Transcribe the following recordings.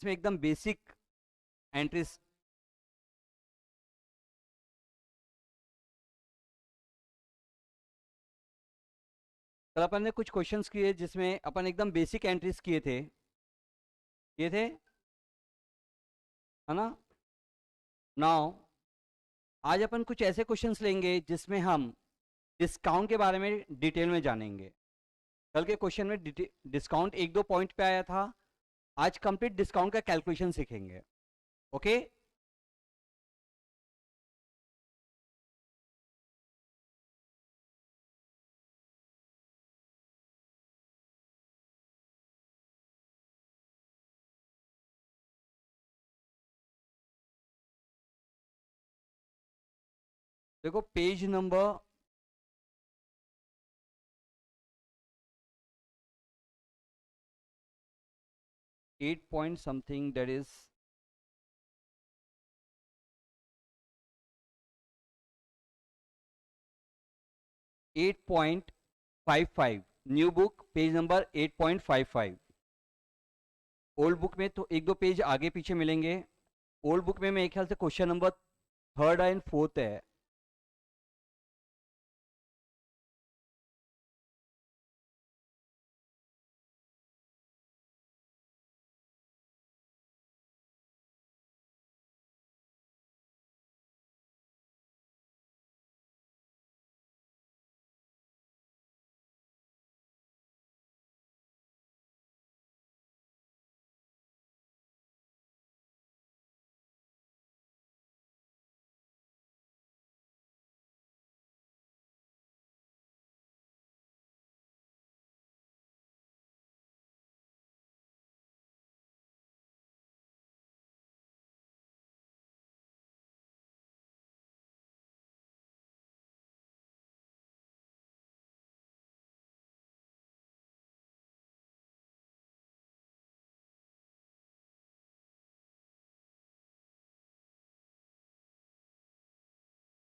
जिसमें एकदम basic entries. कल अपन ने कुछ क्वेश्चंस किए जिसमें अपन एकदम बेसिक एंट्रीज किए थे, है ना। नाउ आज अपन कुछ ऐसे क्वेश्चंस लेंगे जिसमें हम डिस्काउंट के बारे में डिटेल में जानेंगे। कल के क्वेश्चन में डिस्काउंट एक दो पॉइंट पे आया था, आज कंप्लीट डिस्काउंट का कैलकुलेशन सीखेंगे। ओके। देखो page number 8 point something, that is 8.55। New book page number 8.55। Old book में तो एक दो पेज आगे पीछे मिलेंगे। ओल्ड बुक में मेरे ख्याल से question number third and fourth है।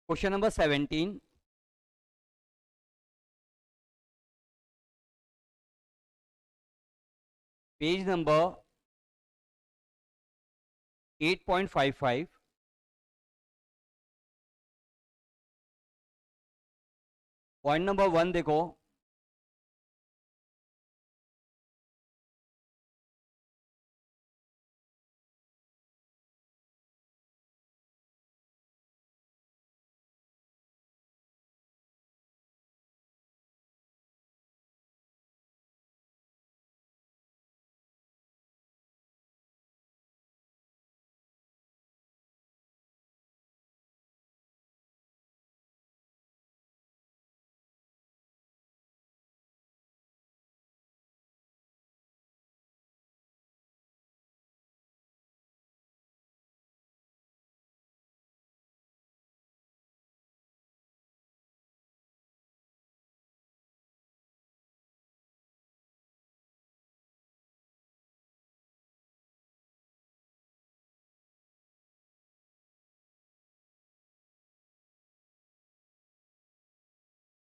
Question number 17, page number 8.55। Point number 1 देखो।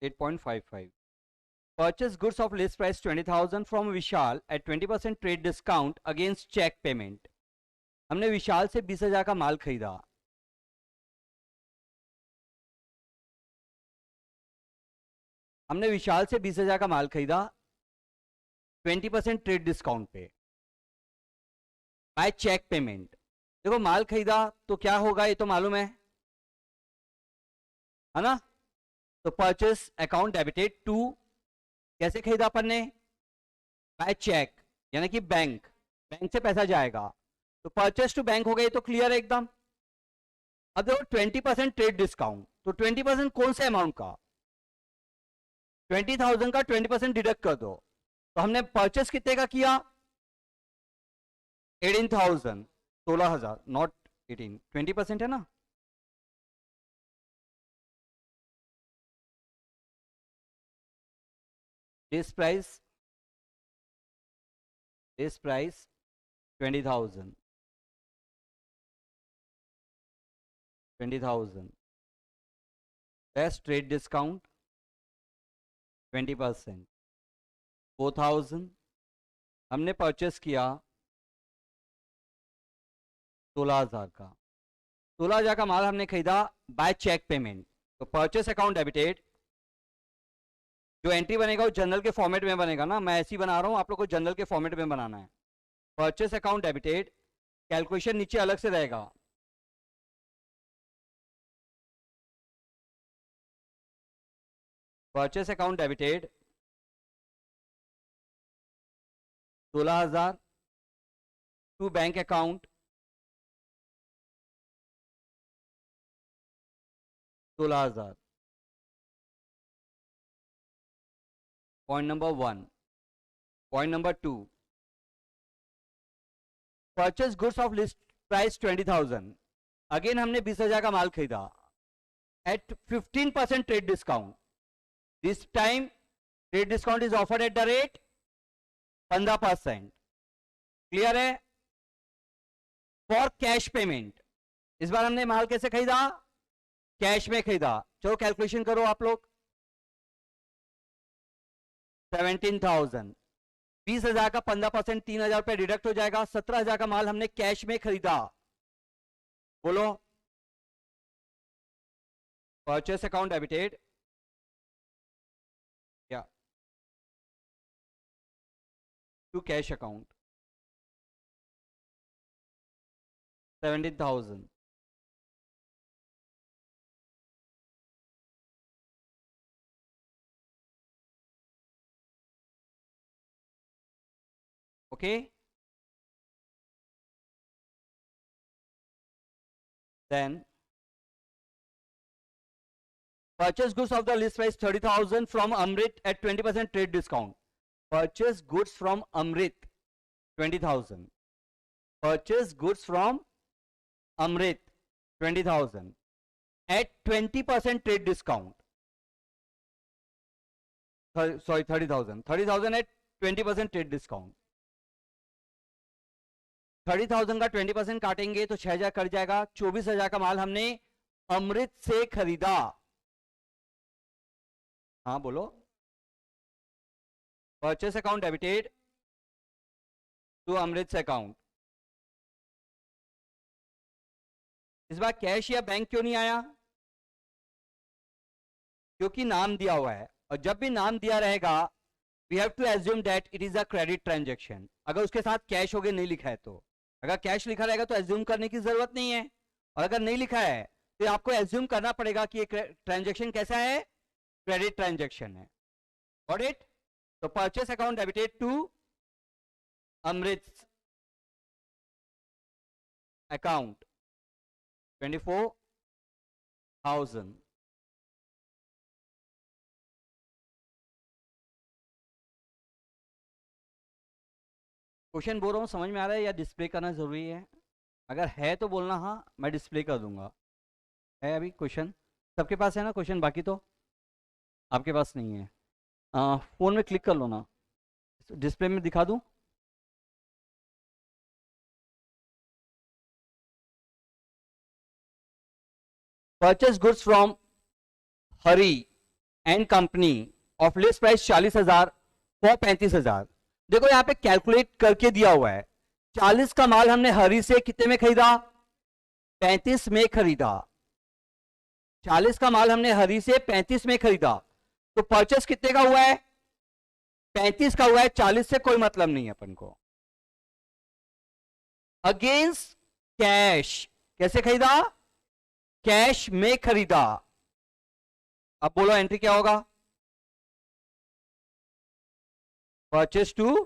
Eight point five five. Purchase goods of list price 20,000 from Vishal at 20% trade discount against check payment। हमने विशाल से 20,000 का माल खरीदा। हमने विशाल से 20,000 का माल खरीदा 20% ट्रेड डिस्काउंट पे बाय चेक पेमेंट। देखो माल खरीदा तो क्या होगा ये तो मालूम है ना। तो परचेस अकाउंट डेबिटेड टू, कैसे खरीदा अपन ने, बाय चेक, यानी कि बैंक, बैंक से पैसा जाएगा तो परचेस टू बैंक हो गई। तो क्लियर है एकदम। अब देखो 20% ट्रेड डिस्काउंट, तो 20% कौन से अमाउंट का, 20,000 का 20% डिडक्ट कर दो। तो हमने परचेस कितने का किया, 18,000, 16,000, नॉट 18, 20% है ना। This price 20,000, 20,000 best trade discount 20%, 4,000 हमने परचेस किया 16,000 का, 16,000 का माल हमने खरीदा बाय चेक पेमेंट। तो परचेस अकाउंट डेबिटेड, जो एंट्री बनेगा वो जनरल के फॉर्मेट में बनेगा ना, मैं ऐसे ही बना रहा हूं, आप लोग को जनरल के फॉर्मेट में बनाना है। परचेस अकाउंट डेबिटेड, कैलकुलेशन नीचे अलग से रहेगा। Purchase account debited 16,000 to bank account 16,000। Point number 1। Point number 2, purchase goods of list price 20,000। Again हमने 20,000 का माल खरीदा at 15% trade discount. This time trade discount is offered at the rate 15%। Clear है? For cash payment, इस बार हमने माल कैसे खरीदा? कैश में खरीदा। चलो कैलकुलेशन करो आप लोग। 17,000, 20,000 का 15% 3,000 रुपए डिडक्ट हो जाएगा। 17,000 का माल हमने कैश में खरीदा। बोलो। परचेस अकाउंट डेबिटेड या to cash account 17,000। Okay, then purchase goods of the list price 30,000 from Amrit at 20% trade discount. Purchase goods from Amrit 20,000. Purchase goods from Amrit 20,000 at 20% trade discount. Sorry, 30,000. 30,000 at 20% trade discount. 30,000 का 20% काटेंगे तो 6,000 cut जाएगा। 24,000 का माल हमने अमृत से खरीदा। हाँ बोलो। Purchase account debited to Amrit account. इस बार कैश या बैंक क्यों नहीं आया? क्योंकि नाम दिया हुआ है, और जब भी नाम दिया रहेगा we have to assume that it is a credit transaction. अगर उसके साथ कैश हो गया नहीं लिखा है तो, अगर कैश लिखा रहेगा तो एज्यूम करने की जरूरत नहीं है, और अगर नहीं लिखा है तो आपको एज्यूम करना पड़ेगा कि ये ट्रांजैक्शन कैसा है, क्रेडिट ट्रांजैक्शन है। Got it? तो purchase account debited to Amrit account 24,000। Question बोल रहा हूँ, समझ में आ रहा है या डिस्प्ले करना जरूरी है? अगर है तो बोलना हाँ, मैं डिस्प्ले कर दूंगा। है अभी क्वेश्चन सबके पास है ना क्वेश्चन? बाकी तो आपके पास नहीं है। फोन में क्लिक कर लो ना, डिस्प्ले में दिखा दूं। Purchase goods from Hari and company of list price 40,000 for 35,000। देखो यहाँ पे कैलकुलेट करके दिया हुआ है। 40 का माल हमने हरी से कितने में खरीदा? 35 में खरीदा। 40 का माल हमने हरी से 35 में खरीदा, तो परचेस कितने का हुआ है? 35 का हुआ है। 40 से कोई मतलब नहीं है अपन को। अगेंस्ट कैश, कैसे खरीदा? कैश में खरीदा। अब बोलो एंट्री क्या होगा? Purchase to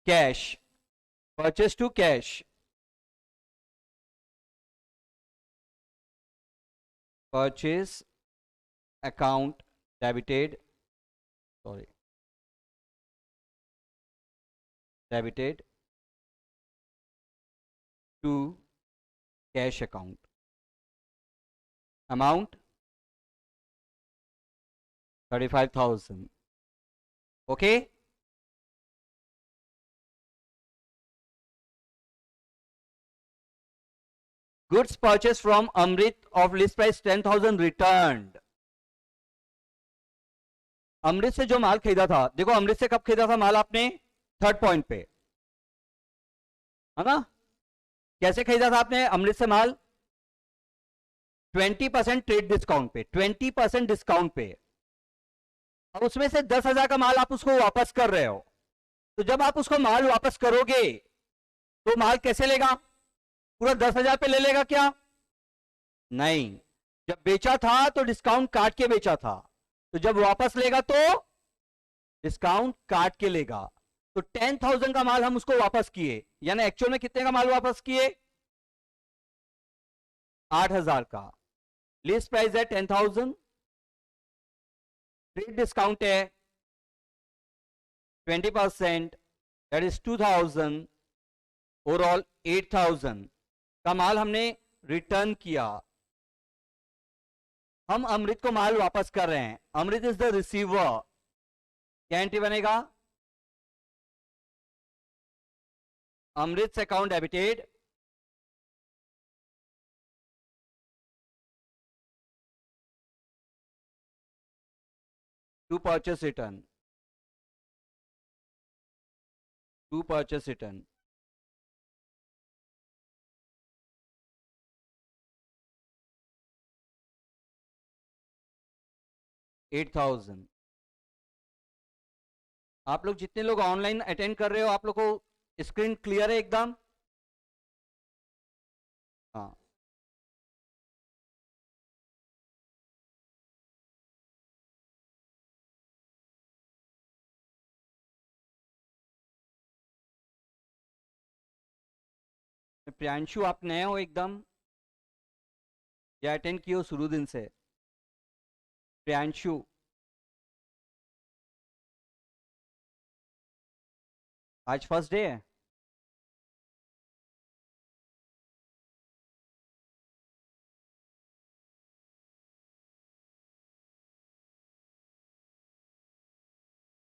cash, purchase to cash. Purchase account debited, sorry debited to cash account. Amount 35,000। Okay, goods purchase from Amrit of list price 10,000 returned. Amrit से जो माल खरीदा था, देखो अमृत से कब खरीदा था माल आपने? थर्ड पॉइंट पे है ना, कैसे खरीदा था आपने अमृत से माल? 20% ट्रेड डिस्काउंट पे, 20% डिस्काउंट पे। अब उसमें से 10,000 का माल आप उसको वापस कर रहे हो, तो जब आप उसको माल वापस करोगे तो माल कैसे लेगा? पूरा 10,000 पे ले लेगा क्या? नहीं, जब बेचा था तो डिस्काउंट काट के बेचा था, तो जब वापस लेगा तो डिस्काउंट काट के लेगा। तो 10,000 का माल हम उसको वापस किए, यानी एक्चुअल में कितने का माल वापस किए? 8,000 का। लिस्ट प्राइस है 10,000, ट्रेड डिस्काउंट है 20%, दैट इज 2,000, ओवरऑल 8,000 का माल हमने रिटर्न किया। हम अमृत को माल वापस कर रहे हैं, अमृत इज द रिसीवर। क्या एंट्री बनेगा? Amrit account debited, to purchase return, to purchase return. $8,000। आप लोग जितने लोग ऑनलाइन अटेंड कर रहे हो, आप लोग को स्क्रीन क्लियर है एकदम? हाँ, प्रियांशु आप नए हो एकदम या अटेंड किए हो शुरू दिन से? प्रियांशु, आज फर्स्ट डे है?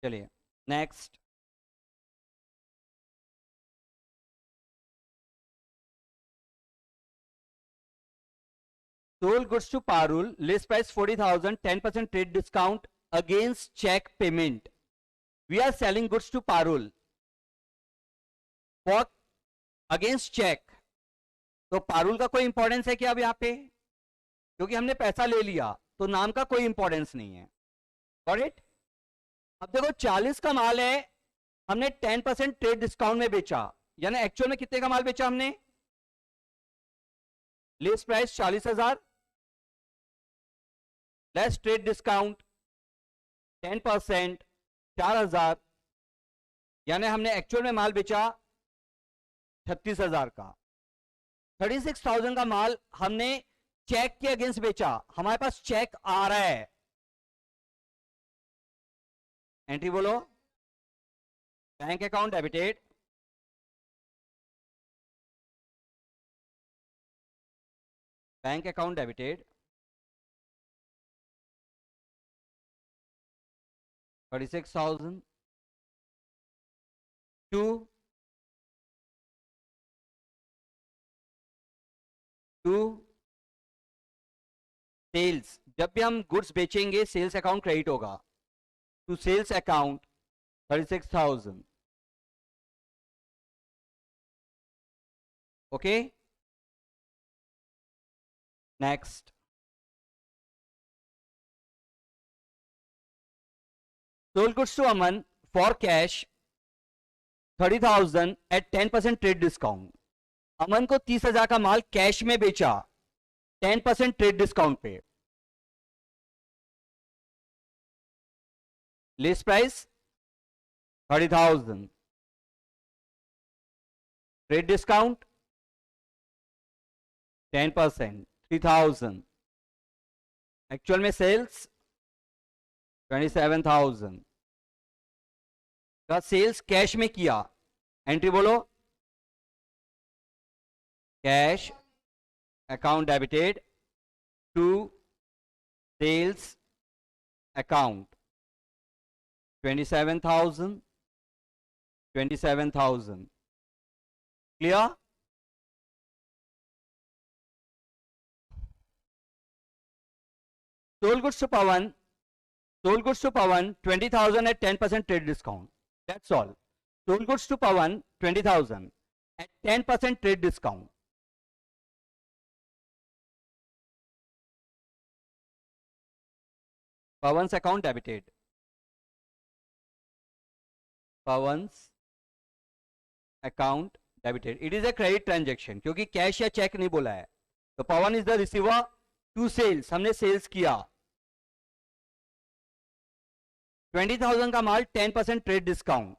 चलिए next. Sold goods to Parul, list price 40,000, 10% trade discount against check payment. We are selling goods to Parul for against check. तो पारुल का कोई इंपॉर्टेंस है क्या अब यहाँ पे? क्योंकि हमने पैसा ले लिया तो नाम का कोई इंपॉर्टेंस नहीं है। Got it? अब देखो 40 का माल है, हमने 10% ट्रेड डिस्काउंट में बेचा, यानी एक्चुअल में कितने का माल बेचा हमने? List price 40,000 less trade discount 10%, 4,000, यानी हमने एक्चुअल में माल बेचा 36,000 का। 36,000 का माल हमने चेक के अगेंस्ट बेचा, हमारे पास चेक आ रहा है। एंट्री बोलो। Bank account debited, bank account debited 36,000 to sales. जब भी हम गुड्स बेचेंगे सेल्स अकाउंट क्रेडिट होगा, to sales account 36,000। Okay, next. Sold goods to Aman for cash 30,000 at 10% trade discount. Aman को 30,000 का माल कैश में बेचा 10% ट्रेड डिस्काउंट पे। List price 30,000, trade discount 10%, 3,000। Actual में सेल्स 27,000 का सेल्स कैश में किया। एंट्री बोलो। Cash account debited to sales account 27,000, 27,000। Clear? Sold goods to Pawan, sold goods to Pawan 20,000 at 10% trade discount. That's all. Sold goods to Pawan 20,000 at 10% trade discount. Pawan's account debited. Pawan's account debited. It is a credit transaction क्योंकि cash या cheque नहीं बोला है. तो Pawan is the receiver to sales. हमने sales किया 20,000 का माल 10% trade discount.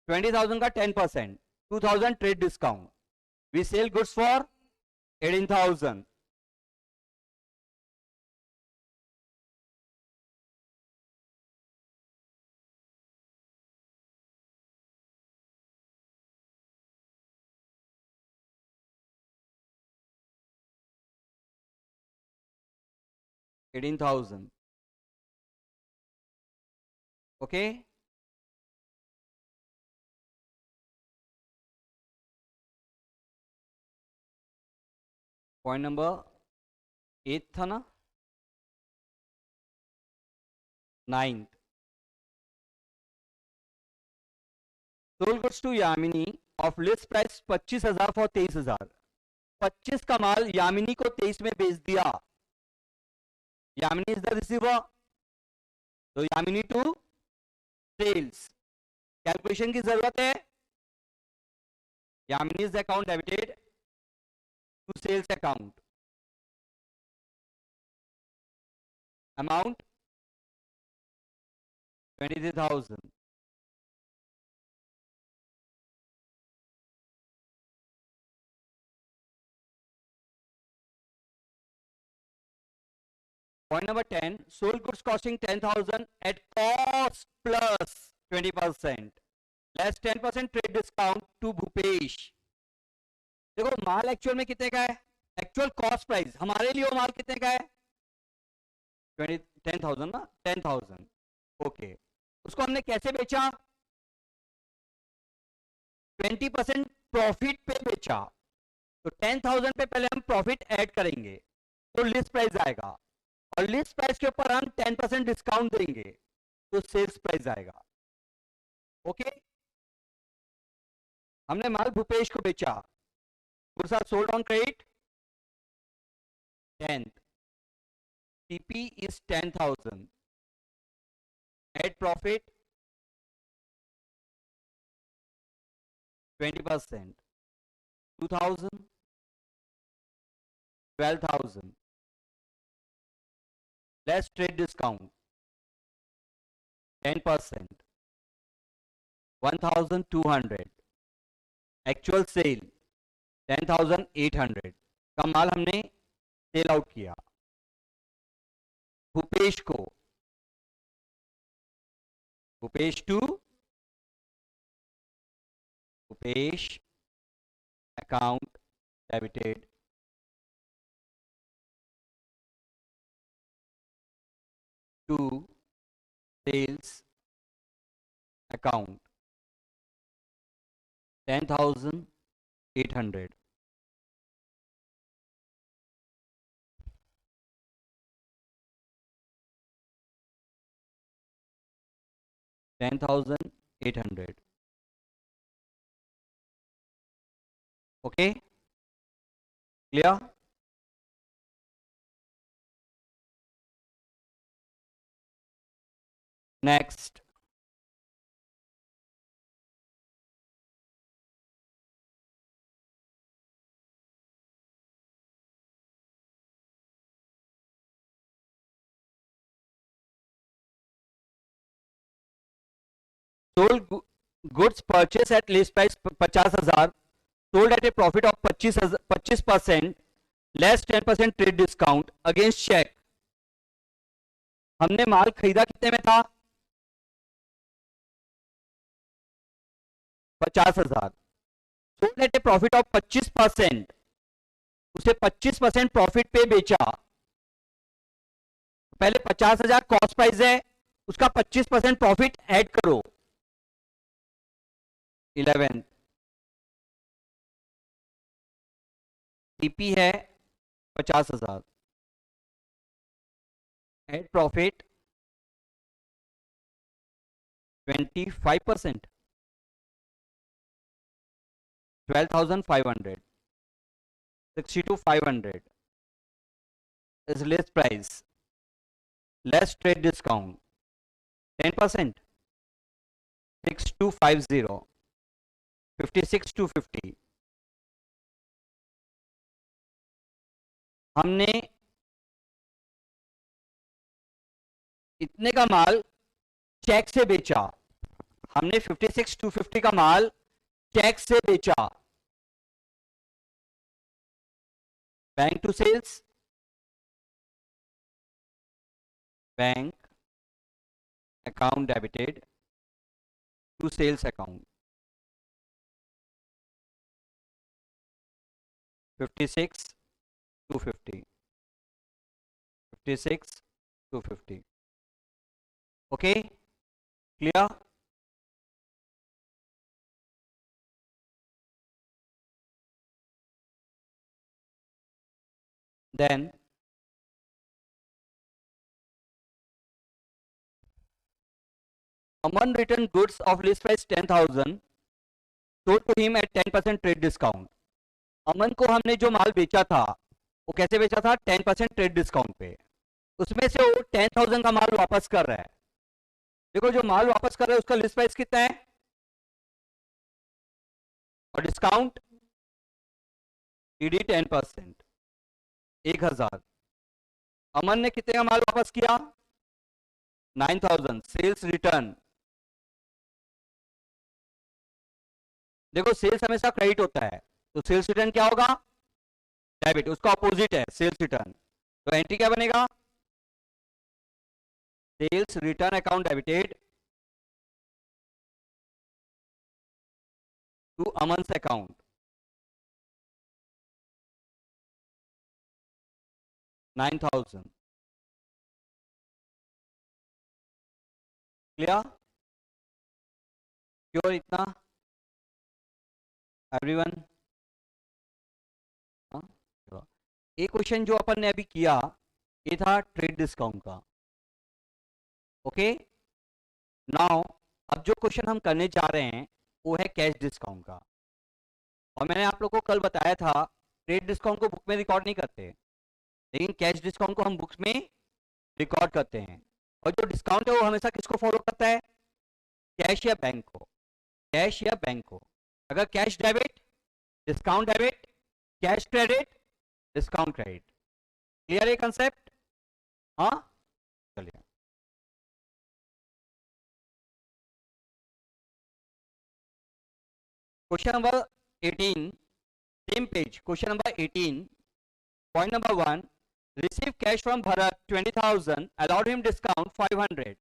20,000 का 10%, 2,000 trade discount. We sell goods for 18,000. Okay. Point number 8 था ना. 9th. Sold goods to Yamini of list price 25,000 for 23,000. 25 का माल यामिनी को 23 में बेच दिया. Yamini is the receiver. तो यामिनी टू सेल्स. कैलकुलेशन की जरूरत है. Yamini is account debited to sales account. Amount 23,000. Point number 10, sold goods costing 10,000 at cost plus 20%. Less 10% trade discount to Bhupesh. देखो माल एक्चुअल में कितने का है. एक्चुअल कॉस्ट प्राइस हमारे लिए वो माल कितने का है. 10,000 ना. 10,000. ओके. उसको हमने कैसे बेचा. 20% प्रॉफिट पे बेचा. तो 10,000 पे पहले हम प्रॉफिट ऐड करेंगे तो लिस्ट प्राइस आएगा. और लिस्ट प्राइस के ऊपर हम 10% डिस्काउंट देंगे तो सेल्स प्राइस आएगा. ओके. हमने माल भूपेश को बेचा. Goods are sold on credit 10th. TP is 10,000. Add profit 20%. 2,000, 12,000. Less trade discount 10%. 1,200. Actual sale 10,800 का माल हमने सेल आउट किया. भूपेश को. Bhupesh to Bhupesh account debited to sales account 10,800. $10,800. Okay, clear. Next, sold goods purchased at list price 50,000, sold at a profit of 25%, less 10% trade discount against check. हमने माल खरीदा कितने में था. 50,000. Sold at A profit of 25%. उसे 25% profit पे बेचा. पहले 50,000 cost price है, उसका 25% प्रॉफिट ऐड करो. 11th. टीपी है 50,000. Add profit 25%. 12,500. 62,500 is list price. Less trade discount 10%, 6250, 56,250। हमने इतने का माल चेक से बेचा, हमने 56,250 का माल चेक से बेचा। Bank to sales, bank account debited to sales account 56,250, 56,250। Okay, clear? Then Aman returned goods of list price 10,000 sold to him at 10% trade discount. अमन को हमने जो माल बेचा था वो कैसे बेचा था? 10% ट्रेड डिस्काउंट पे। उसमें से वो 10,000 का माल वापस कर रहा है। देखो जो माल वापस कर रहा है उसका लिस्ट प्राइस कितना है और डिस्काउंट ईडी 10%, 1,000। अमन ने कितने का माल वापस किया? 9,000। सेल्स रिटर्न, देखो सेल्स हमेशा क्रेडिट होता है तो सेल्स रिटर्न क्या होगा? डेबिट। उसका अपोजिट है सेल्स रिटर्न, तो एंट्री क्या बनेगा? Sales return account debited to Aman's account 9,000। Clear? क्यों इतना एवरीवन? एक क्वेश्चन जो अपन ने अभी किया ये था ट्रेड डिस्काउंट का। ओके, नाउ अब जो क्वेश्चन हम करने जा रहे हैं वो है कैश डिस्काउंट का। और मैंने आप लोगों को कल बताया था ट्रेड डिस्काउंट को बुक में रिकॉर्ड नहीं करते, लेकिन कैश डिस्काउंट को हम बुक्स में रिकॉर्ड करते हैं। और जो डिस्काउंट है वो हमेशा किसको फॉलो करता है? कैश या बैंक को, कैश या बैंक को। अगर cash debit, discount debit, cash credit, discount credit. Clear है कंसेप्ट? हाँ, चलिए। Question number 18, same page, question number 18, point number 1, receive cash from Bharat 20,000, allowed him discount 500।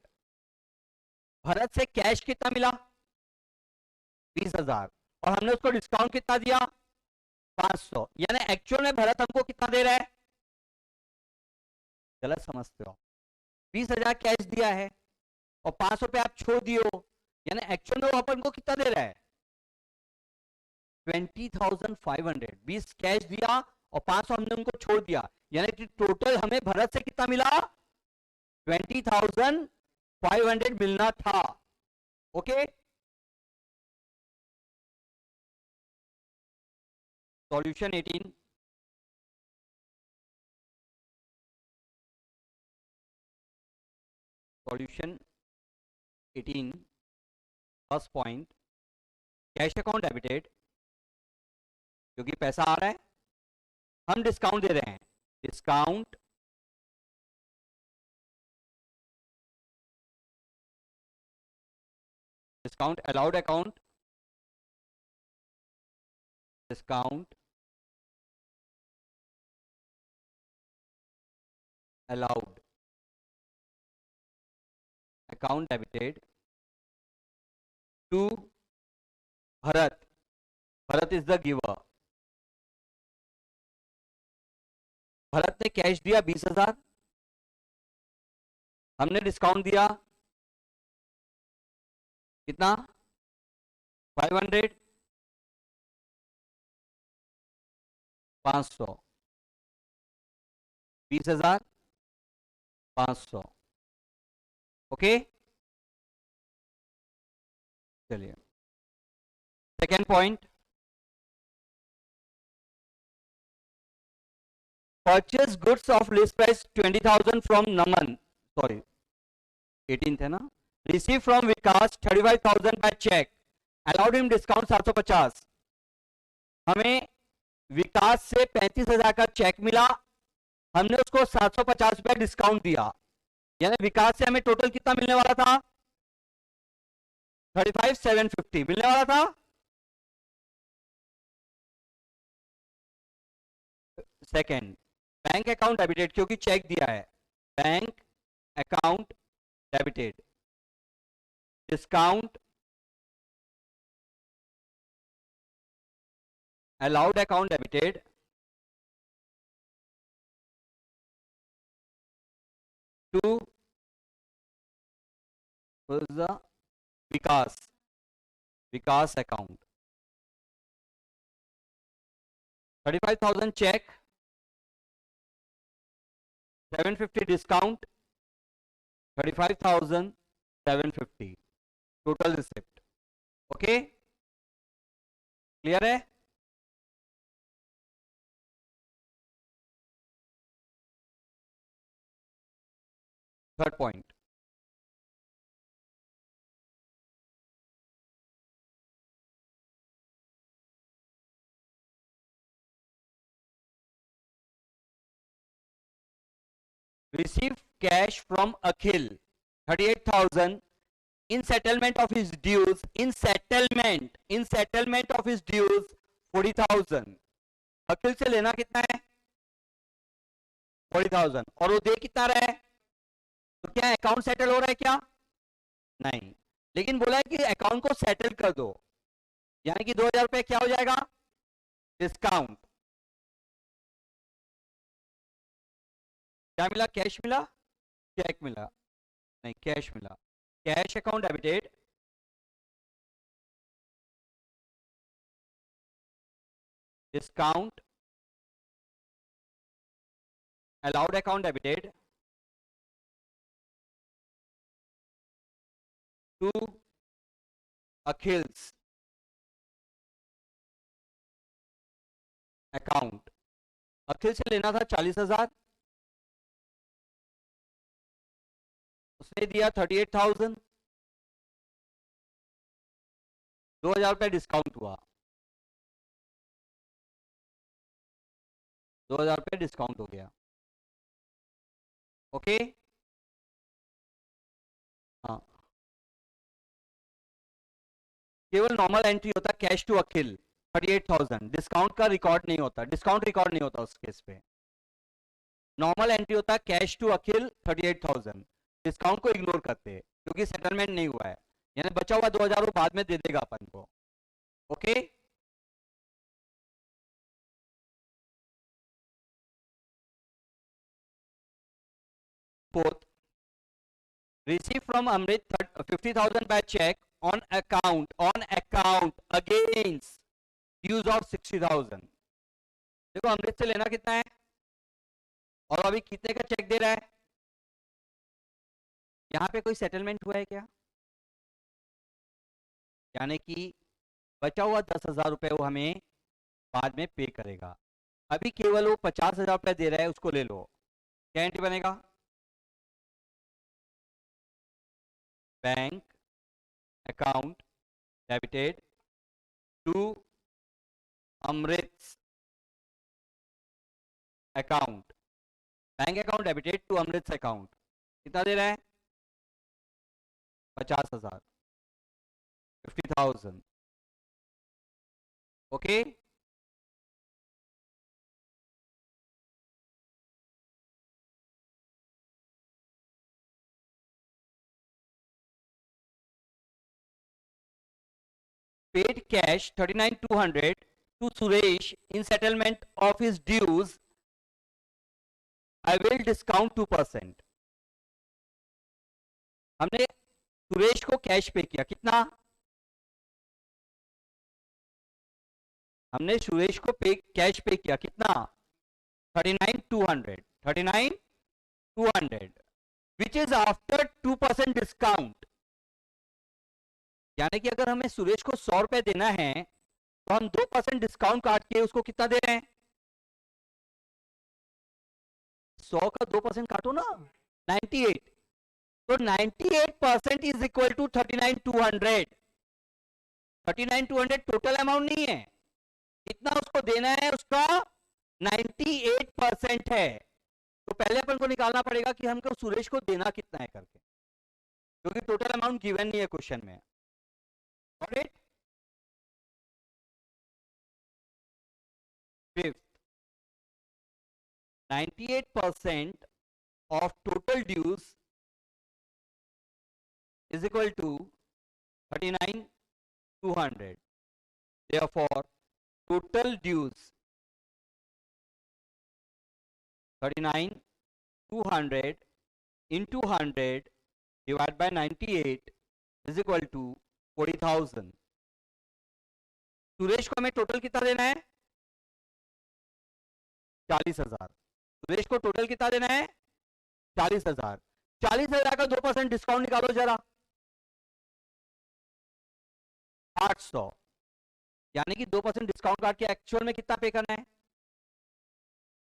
Bharat से कैश कितना मिला? 20,000, और हमने उसको डिस्काउंट कितना दिया? 500। यानी एक्चुअल में भरत हमको कितना दे रहा है? गलत समझते हो, 20,000 कैश दिया है और 500 रुपए आप छोड़ दियो, यानी एक्चुअल में वो अपन को कितना दे रहा है? 20,500। 20 कैश दिया और 500 हमने उनको छोड़ दिया, यानी कि टोटल हमें भरत से कितना मिला? 20,500 मिलना था। Okay, solution 18, solution 18, first point, cash account debited, क्योंकि पैसा आ रहा है, हम डिस्काउंट दे रहे हैं, discount discount allowed account, discount allowed account debited to Bharat, Bharat is the giver. Bharat ने कैश दिया 20,000, हमने डिस्काउंट दिया कितना? 500, 500, 20,000, 500। ओके, चलिए second point, purchase goods of list price 20,000 from Naman sorry 18th है ना, receive from Vikas 35,000 by cheque, allowed him discount 750। हमें विकास से 35,000 का चेक मिला, हमने उसको 750 रुपया डिस्काउंट दिया, यानी विकास से हमें टोटल कितना मिलने वाला था, 35,750 मिलने वाला था। सेकंड, बैंक अकाउंट डेबिटेड, क्योंकि चेक दिया है, bank account debited, discount allowed account debited to the vikas account, 35,000 check, 750 discount, 35,750 total receipt। Okay, clear है? Third point, receive cash from Akhil 38,000 in settlement of his dues, in settlement of his dues 40,000। अखिल से लेना कितना है, 40,000, और वो दे कितना रहा है, तो क्या अकाउंट सेटल हो रहा है क्या, नहीं, लेकिन बोला है कि अकाउंट को सेटल कर दो, यानी कि 2,000 रुपए क्या हो जाएगा, डिस्काउंट। क्या मिला, कैश मिला, चेक मिला, नहीं कैश मिला, cash account debited, discount allowed account debited to Akhil's account. Akhil से लेना था 40,000, उसने दिया 38,000, 2,000 रुपये डिस्काउंट हुआ, 2,000 रुपये डिस्काउंट हो गया। ओके, हाँ, केवल नॉर्मल एंट्री होता है कैश टू अखिल 38,000, डिस्काउंट का रिकॉर्ड नहीं होता, डिस्काउंट रिकॉर्ड नहीं होता उस केस पे। नॉर्मल एंट्री होता है कैश टू अखिल 38,000, डिस्काउंट को इग्नोर करते हैं क्योंकि सेटलमेंट नहीं हुआ है, यानी बचा हुआ 2,000 वो बाद में दे देगा अपन को। Okay, fourth, receive from Amrit 50,000 by check on account against dues of 60,000। देखो अमृत से लेना कितना है और अभी कितने का चेक दे रहा है, यहाँ पे कोई सेटलमेंट हुआ है क्या, यानी कि बचा हुआ 10,000 रुपए वो हमें बाद में पे करेगा, अभी केवल वो 50,000 रुपए दे रहा है, उसको ले लो। क्या एंट्री बनेगा, bank account debited to Amrit account, bank account debited to Amrit account, कितना दे रहा है, 50,000, 50,000। Okay, paid cash 39,200 to Suresh in settlement of his dues, I will discount 2%। हमने सुरेश को कैश पे किया कितना, हमने सुरेश को कैश पे किया कितना, 39,200, 39,200 विच इज आफ्टर 2% डिस्काउंट, यानी कि अगर हमें सुरेश को 100 रुपए देना है तो हम 2% डिस्काउंट काट के उसको कितना दे रहे हैं, 100 का 2% काटो ना, 98, तो 98% is equal to 39,200। 39,200 total amount नहीं है, इतना उसको देना है, उसका 98% है। तो पहले अपन को निकालना पड़ेगा कि हमको सुरेश को देना कितना है करके, क्योंकि टोटल अमाउंट गिवन नहीं है क्वेश्चन में। Got it? Fifth, 98% of total dues is equal to 39,200. Therefore, total dues 39,200 into 100 divided by 98 is equal to 40,000. Suresh को हमें टोटल कितना देना है? 40,000। सुरेश को टोटल कितना देना है? 40,000। 40,000 का 2% डिस्काउंट निकालो जरा, 800। यानी कि 2% डिस्काउंट काट के एक्चुअल में कितना पे करना है?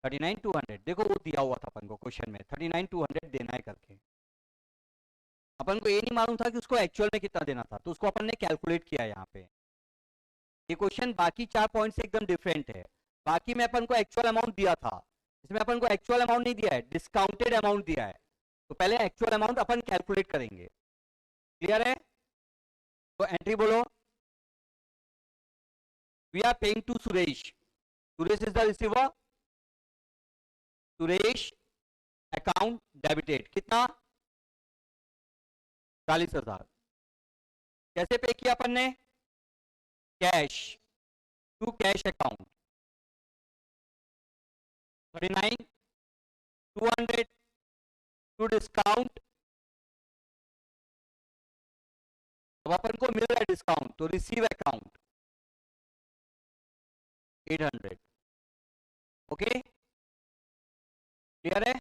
39,200। देखो वो दिया हुआ था अपन को क्वेश्चन में, 39,200 देना है करके। अपन को ये नहीं मालूम था कि उसको एक्चुअल में कितना देना था, तो उसको अपन ने कैलकुलेट किया यहाँ पे। ये क्वेश्चन बाकी 4 पॉइंट से एकदम डिफरेंट है। बाकी में अपन को एक्चुअल अमाउंट दिया था, इसमें अपन को एक्चुअल अमाउंट नहीं दिया है, डिस्काउंटेड अमाउंट दिया है। तो पहले एक्चुअल अमाउंट अपन कैलकुलेट करेंगे। क्लियर है? तो एंट्री बोलो। We are paying to Suresh. Suresh is the receiver. Suresh account debited कितना? 40,000। कैसे पे किया अपन ने? Cash to cash account. 39,200 to discount. अब अपन को मिल रहा है डिस्काउंट, तो रिसीव अकाउंट 800। ओके, क्लियर है?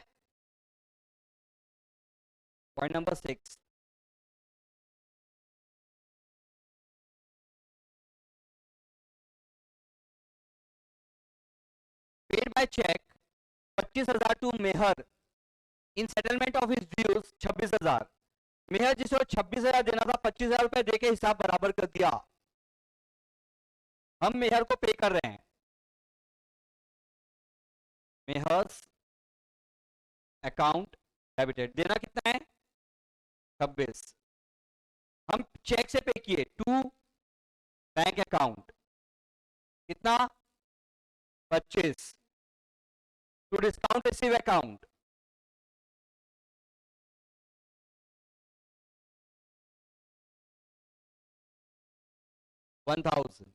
Point number 6, paid by cheque 25,000 to Mehar in settlement of his dues 26,000। मेहर जिसको 26,000 देना था, 25,000 रुपए देके हिसाब बराबर कर दिया। हम मेहर को पे कर रहे हैं। मेहर्स अकाउंट डेबिटेड, देना कितना है? 26। हम चेक से पे किए टू बैंक अकाउंट, कितना? 25 टू डिस्काउंट रिसीव अकाउंट 1,000।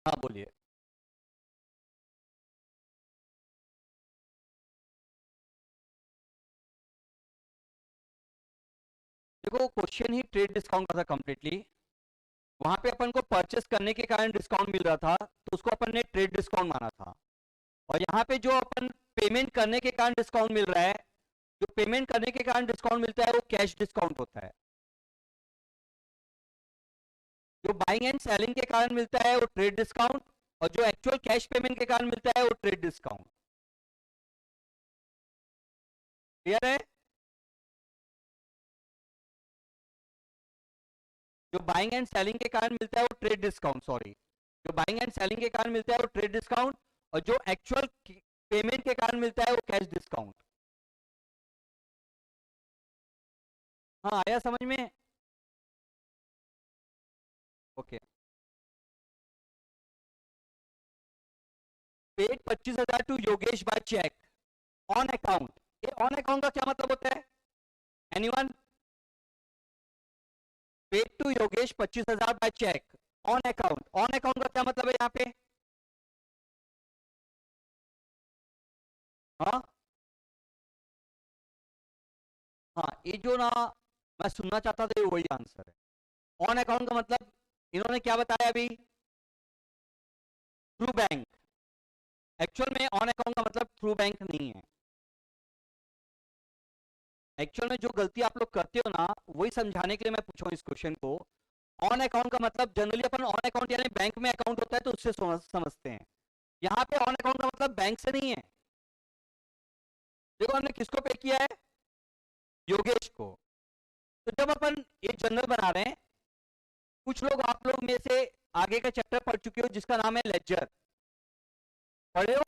हाँ बोलिए। देखो क्वेश्चन ही ट्रेड डिस्काउंट का था कंप्लीटली। वहां पे अपन को परचेस करने के कारण डिस्काउंट मिल रहा था, तो उसको अपन ने ट्रेड डिस्काउंट माना था। और यहाँ पे जो अपन पेमेंट करने के कारण डिस्काउंट मिल रहा है, जो पेमेंट करने के कारण डिस्काउंट मिलता है वो कैश डिस्काउंट होता है। जो बाइंग एंड सेलिंग के कारण मिलता है वो ट्रेड डिस्काउंट, और जो एक्चुअल कैश पेमेंट के कारण मिलता है वो ट्रेड डिस्काउंट। क्लियर है? जो बाइंग एंड सेलिंग के कारण मिलता है वो ट्रेड डिस्काउंट, सॉरी, जो बाइंग एंड सेलिंग के कारण मिलता है वो ट्रेड डिस्काउंट, और जो एक्चुअल पेमेंट के कारण मिलता है वो कैश डिस्काउंट। हाँ आया समझ में? Okay. Paid 25,000 to Yogesh by cheque on account. ये ऑन अकाउंट का क्या मतलब होता है? Anyone? Paid to Yogesh 25,000 by cheque on account, on account का क्या मतलब है यहाँ पे? हाँ हाँ, ये जो ना मैं सुनना चाहता था ये वही आंसर है। ऑन अकाउंट का मतलब इन्होंने क्या बताया अभी? Through bank. एक्चुअल में ऑन अकाउंट का मतलब थ्रू बैंक नहीं है। एक्चुअल में जो गलती आप लोग करते हो ना, वही समझाने के लिए मैं पूछा हूं इस क्वेश्चन को। ऑन अकाउंट का मतलब जनरली अपन ऑन अकाउंट यानी बैंक में अकाउंट होता है तो उससे समझते हैं। यहाँ पे ऑन अकाउंट का मतलब बैंक से नहीं है। देखो हमने किसको पे किया है? योगेश को। तो जब अपन एक जर्नल बना रहे हैं, कुछ लोग आप लोग में से आगे का चैप्टर पढ़ चुके हो जिसका नाम है लेजर, पढ़े हो?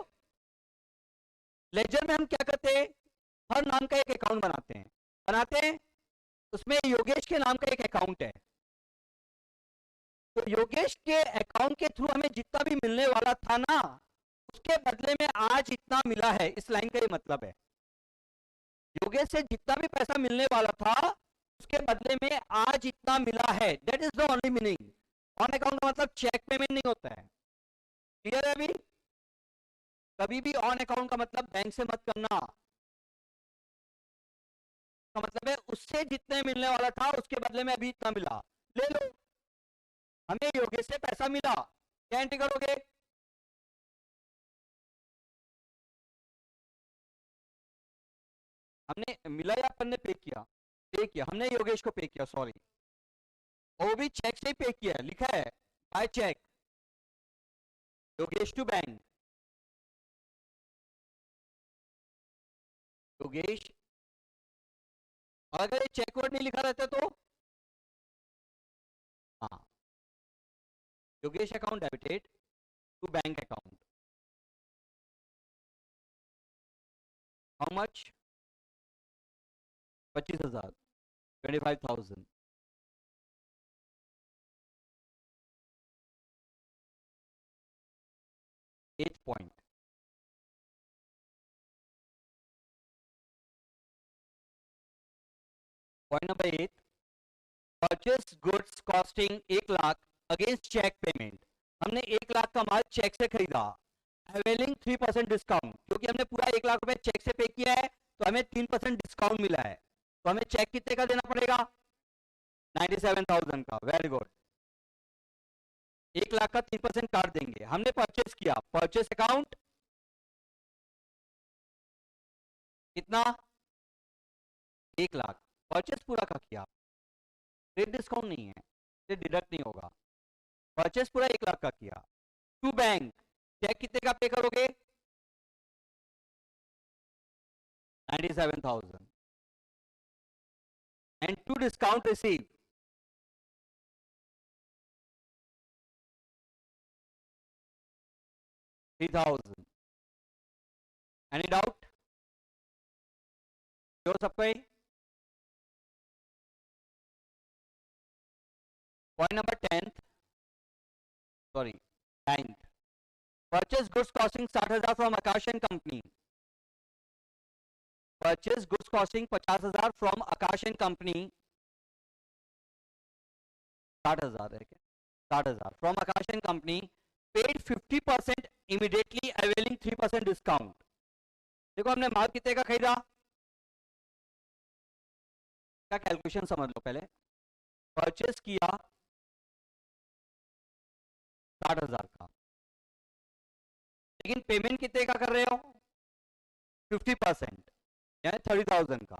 लेजर में हम क्या करते हैं, हर नाम का एक अकाउंट बनाते हैं, उसमें योगेश के नाम का एक अकाउंट है। तो योगेश के अकाउंट के थ्रू हमें जितना भी मिलने वाला था ना, उसके बदले में आज इतना मिला है। इस लाइन का ये मतलब है, योगेश से जितना भी पैसा मिलने वाला था उसके बदले में आज इतना मिला है। That is the only meaning. On account का मतलब चेक पेमेंट नहीं होता है। क्लियर है? अभी कभी भी ऑन अकाउंट का मतलब बैंक से मत करना, का मतलब है उससे जितने मिलने वाला था उसके बदले में अभी इतना मिला, ले लो। हमें योगेश से पैसा मिला, क्या एंट्री करोगे? हमने मिला या अपन ने पे किया? पे किया, हमने योगेश को पे किया, सॉरी। और वो भी चेक से ही पे किया है, लिखा है by cheque Yogesh to bank. Yogesh, और अगर ये चेक वर्ड नहीं लिखा रहता तो हाँ, Yogesh account debited to bank account, how much? 25,000, 25,000। Eight point, point number 8, purchase goods costing 1 lakh against cheque payment. हमने 1 लाख का माल चेक से खरीदा, अवेलिंग 3% डिस्काउंट, क्योंकि हमने पूरा 1 लाख रुपए चेक से पे किया है तो हमें 3% डिस्काउंट मिला है। तो हमें चेक कितने का देना पड़ेगा? 97,000 का। Very good. 1 लाख का 3% काट देंगे। हमने परचेस किया, परचेस अकाउंट कितना? 1 लाख। परचेस पूरा का किया, ट्रेड डिस्काउंट नहीं है, ये डिडक्ट नहीं होगा। परचेस पूरा 1 लाख का किया। टू बैंक, चेक कितने का पे करोगे? 97,000। And to discount receive, 3,000। Any doubt? जो सबको ही? Point number 10, sorry 9, purchase goods costing 60,000 from Akash and company. Purchase goods costing 50,000 from Akash and company. 60,000 है क्या? 60,000 from Akash and company, paid 50% immediately availing 3% discount. देखो हमने माल कितने का खरीदा, का कैलकुलेशन समझ लो पहले। परचेस किया 60,000 का, लेकिन पेमेंट कितने का कर रहे हो? 50%, यानी 30,000 का।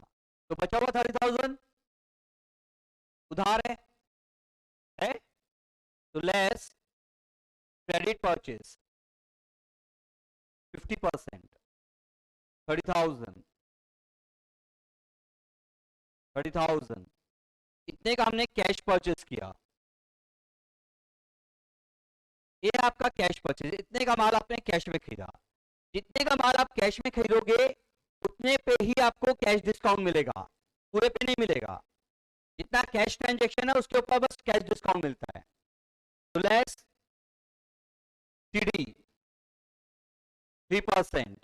तो बचा हुआ 30,000 उधार है? तो लेस क्रेडिट परचेस 50%, 30,000, 30,000 इतने का हमने कैश परचेस किया। ये आपका कैश परचेज, इतने का माल आपने कैश में खरीदा। जितने का माल आप कैश में खरीदोगे उतने पे ही आपको कैश डिस्काउंट मिलेगा, पूरे पे नहीं मिलेगा। जितना कैश ट्रांजेक्शन है उसके ऊपर बस कैश डिस्काउंट मिलता है। तो लेस सीडी 3%,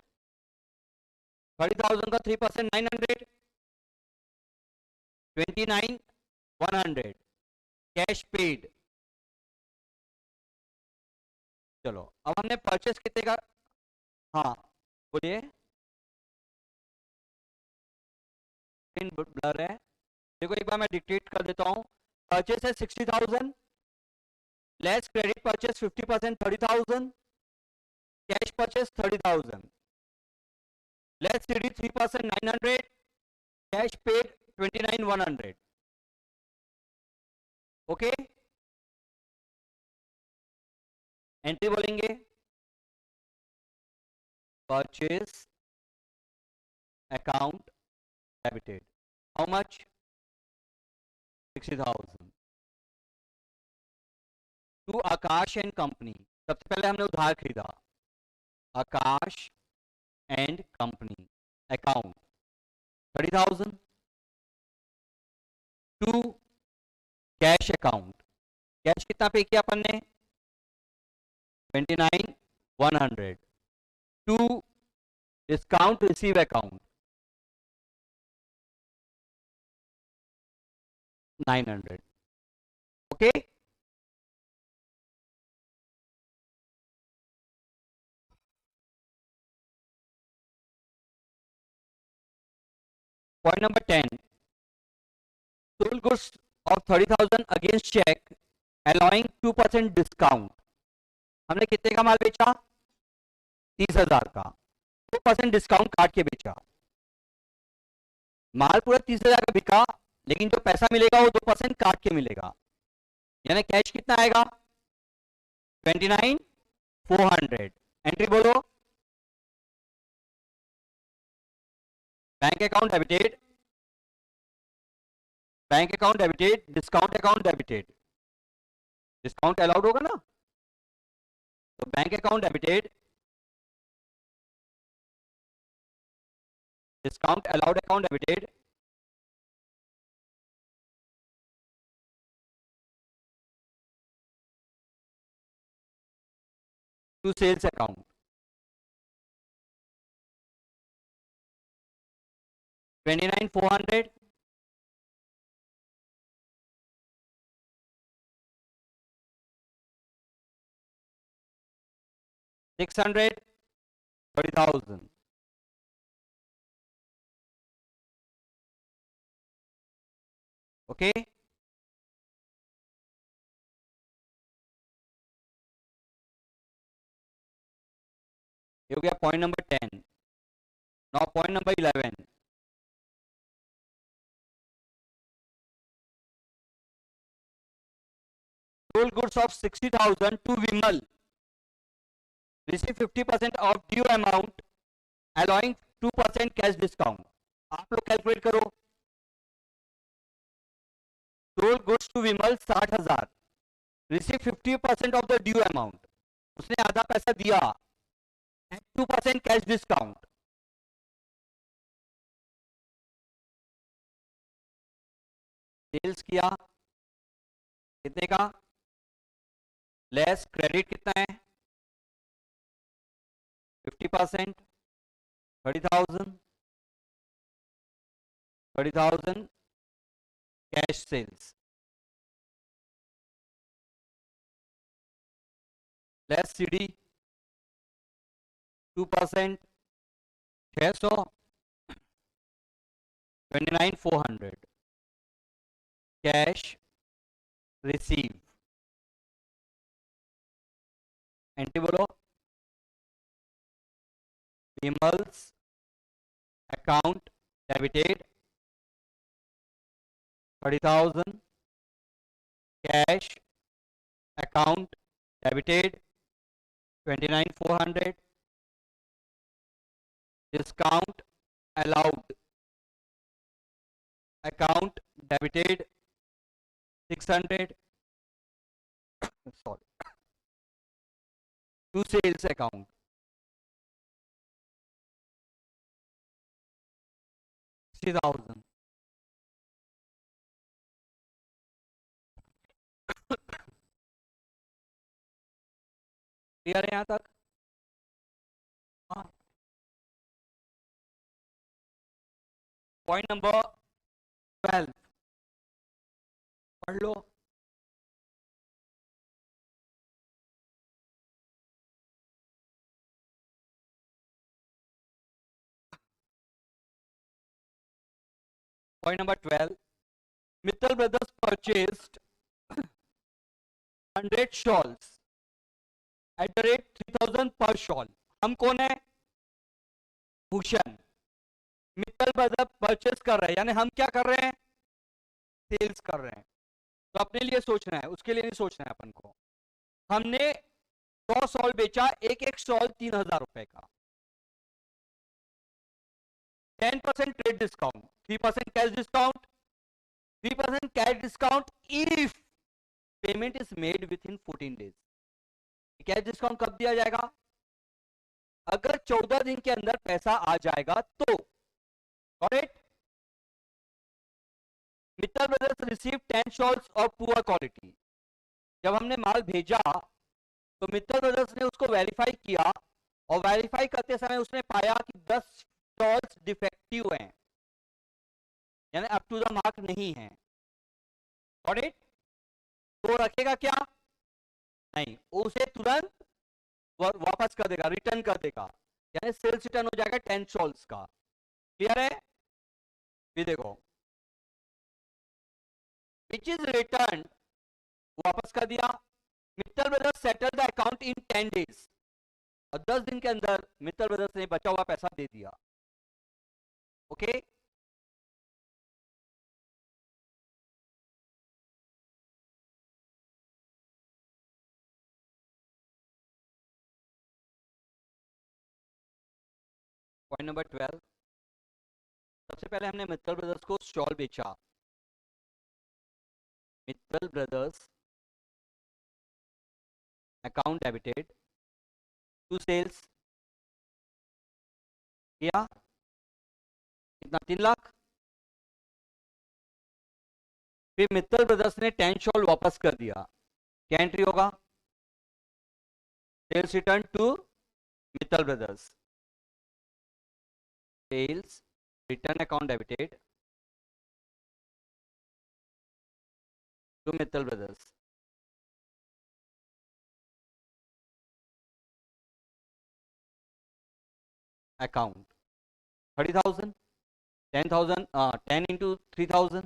30,000 का 3% 900, 29,100 कैश पेड। चलो अब हमने परचेस कितने का, हाँ बोलिए, ब्लर है। देखो एक बार मैं डिक्टेट कर देता हूँ। परचेस है 60,000, less credit purchase 50% 30,000, cash purchase 30,000, less CD 3% 900, cash paid 29,100। Okay, entry बोलेंगे purchase account debited, how much? 60,000 to Aakash and company. सबसे पहले हमने उधार खरीदा, Aakash and company account 30,000 to cash account. Cash कितना पे किया अपन ने? 29,100 to discount receive account 900। Okay, point number 10, sold goods of 30,000 against check allowing 2% discount. हमने कितने का माल बेचा? 30,000 का, 2% डिस्काउंट काट के बेचा। माल पूरा 30,000 का बिका, लेकिन जो पैसा मिलेगा वो 2% काट के मिलेगा, यानी कैश कितना आएगा? 29,400। एंट्री बोलो। Bank account debited, bank account debited, discount account debited. Discount allowed होगा ना, तो bank account debited, discount allowed account debited, to sales account 29,400 600 30,000। Okay, ये हो गया point number 10। Now point number 11, sold goods of 60,000 to Vimal, receive 50% of due amount allowing 2% cash discount. आप लोग calculate करो। sold goods to Vimal 60,000, receive 50% of the due amount, उसने आधा पैसा दिया, 2% कैश डिस्काउंट। सेल्स किया कितने का? लेस क्रेडिट कितना है? 50%, 30,000, 30,000 cash sales, less CD 2%, 600, 29,400 cash receive. Entry बोलो। Vimal's account debited 30,000, cash account debited 29,400, discount allowed account debited 600, sorry, to sales account 60,000। Clear है यहां तक? पॉइंट नंबर 12 पढ़ लो। Point number 12, Mittal brothers purchased 100 shawls at the rate 3,000 पर shawl. हम कौन है? भूषण। मित्तल ब्रदर्स परचेस कर रहे हैं, यानी हम क्या कर रहे हैं? सेल्स कर रहे हैं। तो अपने लिए सोचना है, उसके लिए नहीं सोचना है अपन को। हमने 100 शॉल बेचा, एक एक शॉल 3,000 रुपए का। 10% trade discount, 3% cash discount, 3% cash discount if payment is made within 14 days. Cash discount कब दिया जाएगा? अगर 14 दिन के अंदर पैसा आ जाएगा तो. Correct. Mittal brothers receive 10 shawls of poor quality. जब हमने माल भेजा तो मित्तल ब्रदर्स ने उसको वेरीफाई किया और वेरीफाई करते समय उसने पाया कि 10 शॉल्स डिफेक्टिव हैं, यानी अप टू द मार्क नहीं है. करेक्ट. तो रखेगा क्या? नहीं, उसे तुरंत वापस कर देगा, रिटर्न कर देगा, यानी सेल्स रिटर्न हो जाएगा 10 शॉल्स का. क्लियर है? ये देखो, विच इज रिटर्न, वापस कर दिया. Mittal brothers settle the account in 10 days, और 10 दिन के अंदर मित्तल ब्रदर्स ने बचा हुआ पैसा दे दिया. ओके. Point number 12. सबसे पहले हमने मित्तल ब्रदर्स को शॉल बेचा. Mittal brothers account debited to sales किया कितना? 3 लाख. फिर मित्तल ब्रदर्स ने 10 शॉल वापस कर दिया. क्या एंट्री होगा? Sales return to Mittal brothers. Sales return account debited to Mittal brothers. Account 30,000, 10,000, 10 into 3,000.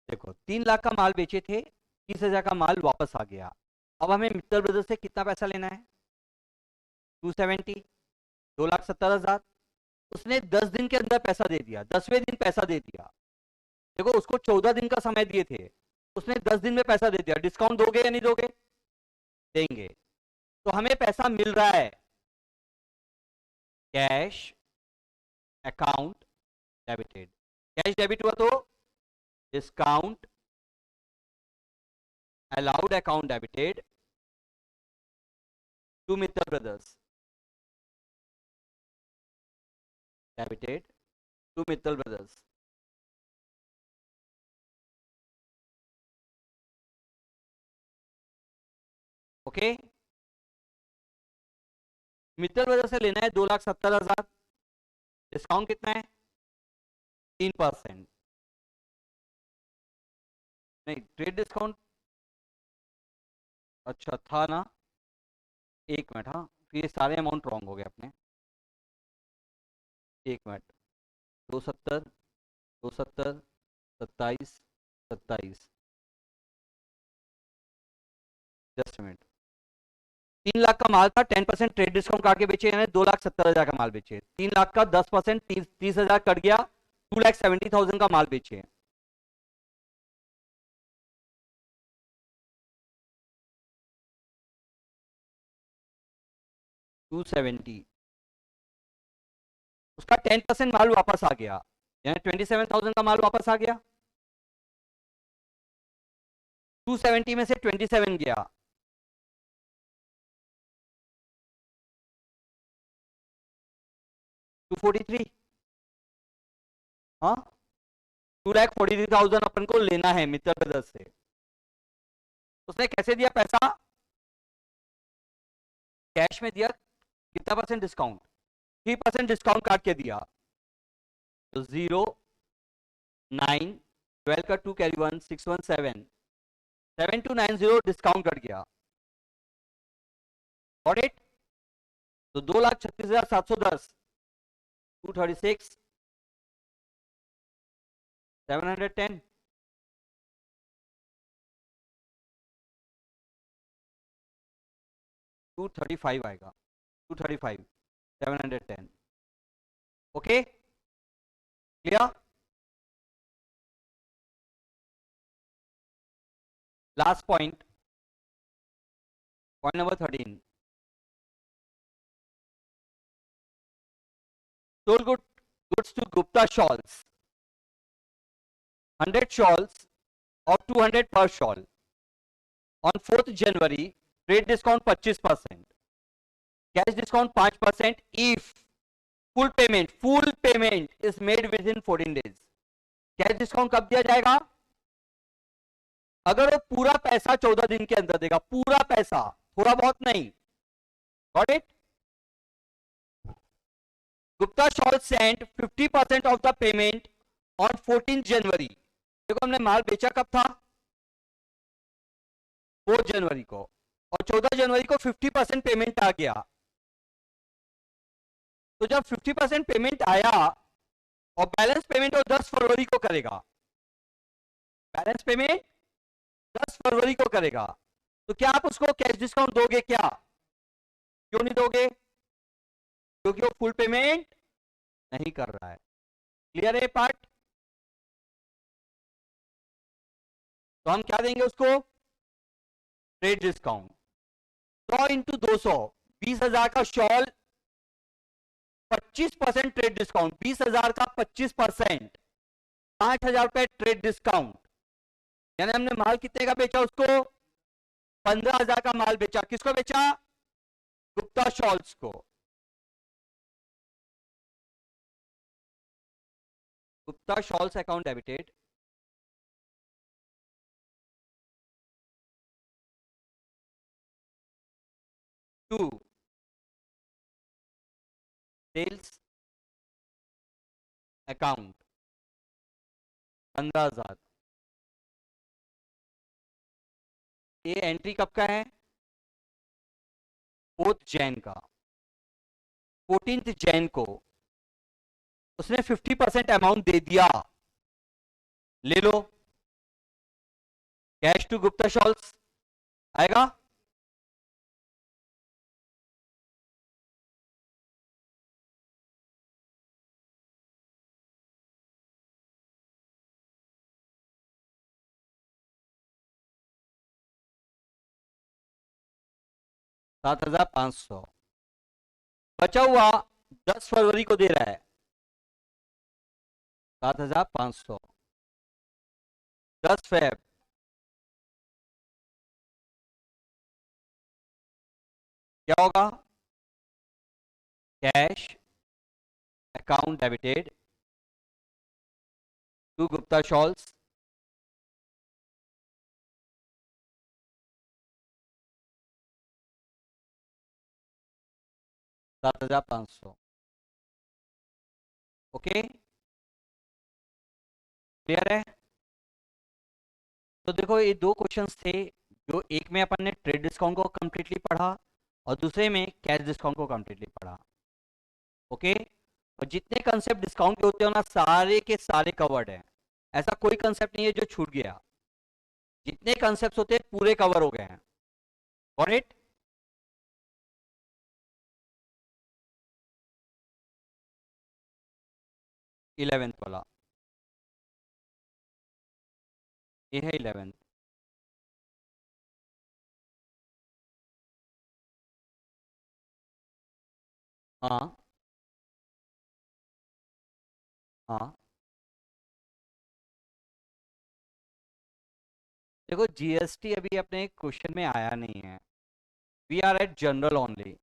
देखो 3 लाख का माल बेचे थे, 30,000 का माल वापस आ गया. अब हमें मित्तल ब्रदर्स से कितना पैसा लेना है? 270, 2,70,000. उसने 10 दिन के अंदर पैसा दे दिया, 10वें दिन पैसा दे दिया. देखो उसको 14 दिन का समय दिए थे, उसने 10 दिन में पैसा दे दिया. डिस्काउंट दोगे या नहीं दोगे? देंगे. तो हमें पैसा मिल रहा है. Cash account debited. Cash debit हुआ तो discount allowed account debited to Mittal brothers. Debited to Mittal brothers. Okay. Mittal brothers से लेना है 2,70,000. डिस्काउंट कितना है? 3%. नहीं, ट्रेड डिस्काउंट अच्छा था ना. एक मिनट. हाँ, फिर ये सारे अमाउंट रॉन्ग हो गए अपने. एक मिनट. 270, 270, 27, 27. Just minute. 3 लाख का माल था, 10% ट्रेड डिस्काउंट काट के बेचे, यानी 2,70,000 का माल बेचे. 3 लाख का 10% 30,000 कट गया, 2,70,000 का माल बेचे. उसका 10% माल वापस आ गया, यानी 27,000 का माल वापस आ गया. 270 में से 27 गया, 243. हाँ, 2,43,000 अपन को लेना है मित्तल ब्रदर्स से. उसने कैसे दिया पैसा? कैश में दिया. कितना परसेंट डिस्काउंट? 3% डिस्काउंट काट के दिया. तो 0, 9, 12 का 2 कैरी 1, 617, 7290 डिस्काउंट कट गया. Got it? तो 2,36,710, 236, 710. टू 235 आएगा. 235, 710. Okay. Clear? Last point, point number 13. sold goods to Gupta shawls, 100 shawls or 200 per shawl. On 4th January, trade discount 25%, cash discount 5% if full payment is made within 14 days. Cash discount कब दिया जाएगा? अगर वो पूरा पैसा 14 दिन के अंदर देगा, पूरा पैसा, थोड़ा बहुत नहीं. Got it? Gupta shawl send 50% of the payment on 14 जनवरी. देखो हमने माल बेचा कब था? 4 जनवरी को, और 14 जनवरी को 50% पेमेंट आ गया. तो जब 50% पेमेंट आया और बैलेंस पेमेंट वो 10 फरवरी को करेगा, बैलेंस पेमेंट 10 फरवरी को करेगा, तो क्या आप उसको कैश डिस्काउंट दोगे क्या? क्यों नहीं दोगे? क्योंकि वो फुल पेमेंट नहीं कर रहा है. क्लियर है पार्ट? तो हम क्या देंगे उसको? ट्रेड डिस्काउंट 100 इंटू 200, 20,000 का शॉल, 25% ट्रेड डिस्काउंट, 20,000 का 25%, 5,000 रुपए ट्रेड डिस्काउंट. यानी हमने माल कितने का बेचा उसको? 15,000 का माल बेचा. किसको बेचा? गुप्ता शॉल्स को. Gupta shawls account debited. To sales account 15,000. ये एंट्री कब का है? 4th जैन का. 14th जैन को उसने 50% अमाउंट दे दिया. ले लो, कैश टू गुप्ता शॉल्स आएगा. $7,500 बचा हुआ 10 फरवरी को दे रहा है. 7,500 10 फेब. क्या होगा? Cash account debited to Gupta shawls, $7,500. Okay, clear है? तो देखो ये दो क्वेश्चंस थे, जो एक में अपन ने ट्रेड डिस्काउंट को कंप्लीटली पढ़ा और दूसरे में कैश डिस्काउंट को कंप्लीटली पढ़ा. ओके, और जितने कंसेप्ट डिस्काउंट के होते हैं ना, सारे के सारे कवर्ड हैं. ऐसा कोई कंसेप्ट नहीं है जो छूट गया. जितने कंसेप्ट होते हैं पूरे कवर हो गए हैं. Got it? इलेवेंथ वाला, ये है 11th. हाँ हाँ. देखो जीएसटी अभी अपने क्वेश्चन में आया नहीं है. We are at general only.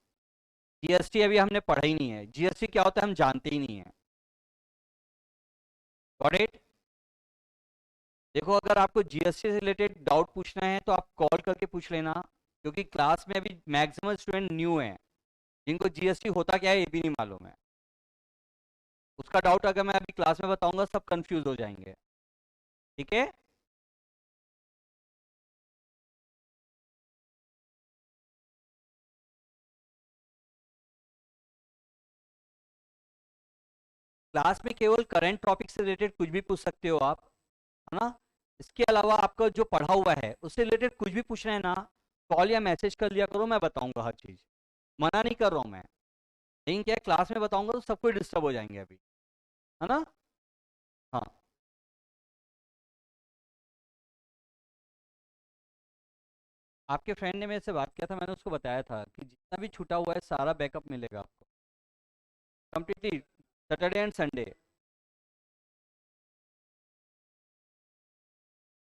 GST अभी हमने पढ़ा ही नहीं है. जीएसटी क्या होता है हम जानते ही नहीं है. Got it? देखो अगर आपको जीएसटी से रिलेटेड डाउट पूछना है तो आप कॉल करके पूछ लेना, क्योंकि क्लास में अभी मैक्सिमम स्टूडेंट न्यू हैं जिनको जीएसटी होता क्या है ये भी नहीं मालूम है. उसका डाउट अगर मैं अभी क्लास में बताऊंगा सब कंफ्यूज हो जाएंगे. ठीक है? क्लास में केवल करंट टॉपिक से रिलेटेड कुछ भी पूछ सकते हो आप, है ना. इसके अलावा आपका जो पढ़ा हुआ है उससे रिलेटेड कुछ भी पूछना है ना, कॉल या मैसेज कर लिया करो, मैं बताऊंगा हर चीज. मना नहीं कर रहा हूं मैं, लेकिन क्या क्लास में बताऊंगा तो सब कोई डिस्टर्ब हो जाएंगे अभी, है ना. हाँ. आपके फ्रेंड ने मेरे से बात किया था, मैंने उसको बताया था कि जितना भी छूटा हुआ है सारा बैकअप मिलेगा आपको completely. Saturday and Sunday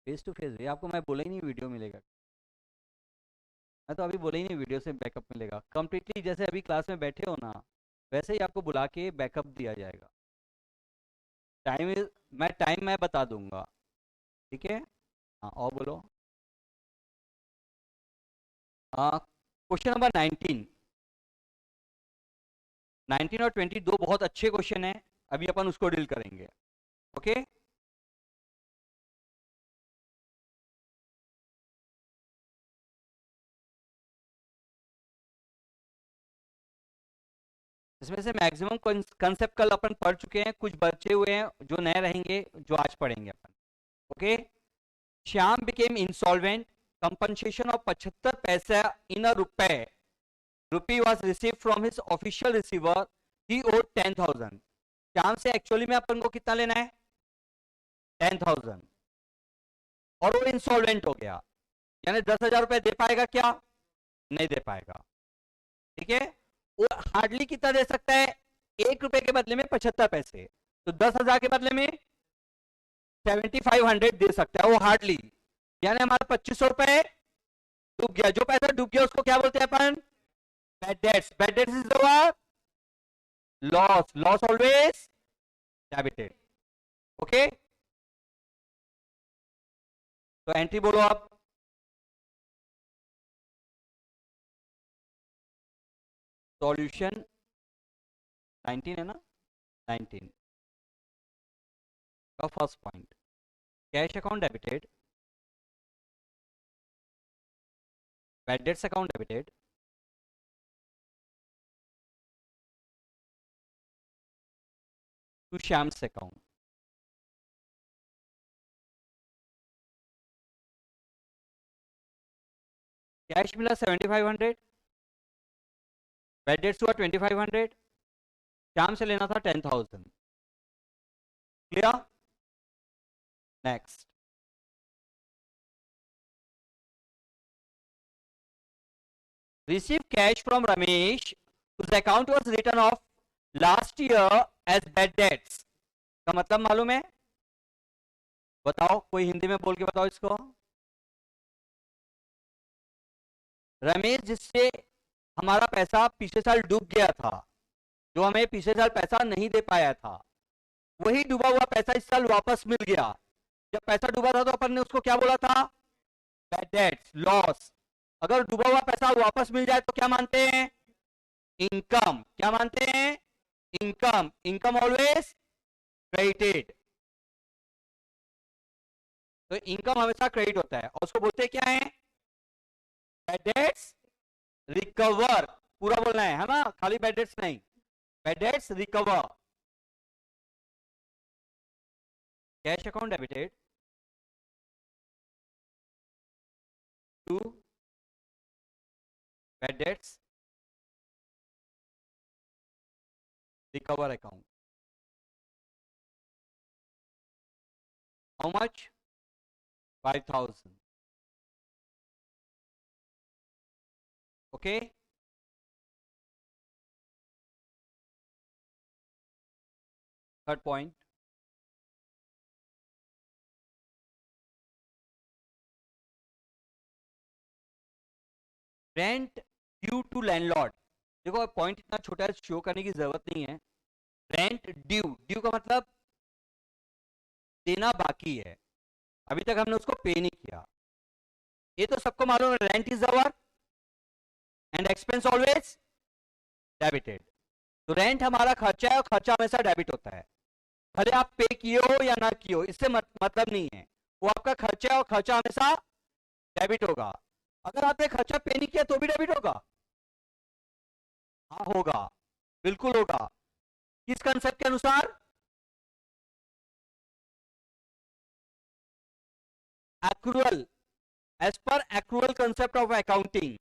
face to face. ये आपको मैं बोला ही नहीं वीडियो मिलेगा। मैं तो अभी बोला ही नहीं वीडियो से बैकअप मिलेगा। कंप्लीटली जैसे अभी क्लास में बैठे हो ना, वैसे ही आपको बुला के बैकअप दिया जाएगा। टाइम मैं बता दूंगा। ठीक है। हाँ और बोलो। Question number 19। 19 और 20 दो बहुत अच्छे क्वेश्चन हैं। अभी अपन उसको डील करेंगे। ओके। इसमें से मैक्सिमम कंसेप्ट कल अपन पढ़ चुके हैं, कुछ बचे हुए हैं जो नए रहेंगे, जो आज पढ़ेंगे अपन। Okay. Shyam became insolvent, compensation of 75 paisa इन अ रुपए rupee was received from his official receiver. He owed 10,000. Shyam से एक्चुअली में अपन को कितना लेना है? 10,000। और वो इंसॉल्वेंट हो गया, यानी 10,000 रुपए दे पाएगा क्या? नहीं दे पाएगा। ठीक है। वो हार्डली कितना दे सकता है? 1 रुपए के बदले में 75 पैसे। तो 10,000 के बदले में 7,500 दे सकता है वो हार्डली। यानी हमारा 2,500 रुपए डूब गया। जो पैसा डूब गया उसको क्या बोलते हैं अपन? Bad debts. Bad debts is the loss. Loss always debited. Okay. तो एंट्री बोलो आप। सॉल्यूशन 19 है ना? 19 का first point, cash account debited, bad debts account debited, to Shyam's account. Cash मिला 7,500, बैड डेट्स हुआ 2,500, श्याम से लेना था 10,000। Clear? Next. Receive cash from Ramesh whose account was written off last year as bad debts। का मतलब मालूम है? बताओ, कोई हिंदी में बोल के बताओ इसको। रमेश जिससे हमारा पैसा पिछले साल डूब गया था, जो हमें पिछले साल पैसा नहीं दे पाया था, वही डूबा हुआ पैसा इस साल वापस मिल गया। जब पैसा डूबा था तो अपन ने उसको क्या बोला था? Bad debts, loss. अगर डूबा हुआ पैसा वापस मिल जाए तो क्या मानते हैं? इनकम। क्या मानते हैं? इनकम। Income always credited. तो इनकम हमेशा क्रेडिट होता है और उसको बोलते क्या है? Bad debts recover. पूरा बोलना है ना, खाली बैड डेट्स नहीं। Bad debts recover. Cash account debited to bad debts recover account. How much? 5,000। Okay. Third point, rent due to landlord. देखो पॉइंट इतना छोटा है, शो करने की जरूरत नहीं है। रेंट ड्यू, ड्यू का मतलब देना बाकी है, अभी तक हमने उसको पे नहीं किया। ये तो सबको मालूम है, rent is our and expense always debited. तो रेंट हमारा खर्चा है और खर्चा हमेशा डेबिट होता है, भले आप पे किए हो या ना किए हो, इससे मतलब नहीं है। वो आपका खर्चा है और खर्चा हमेशा डेबिट होगा। अगर आपने खर्चा पे नहीं किया तो भी डेबिट होगा। हाँ होगा, बिल्कुल होगा। किस कंसेप्ट के अनुसार? एक्रूअल, एज पर एक्रूअल कंसेप्ट ऑफ अकाउंटिंग।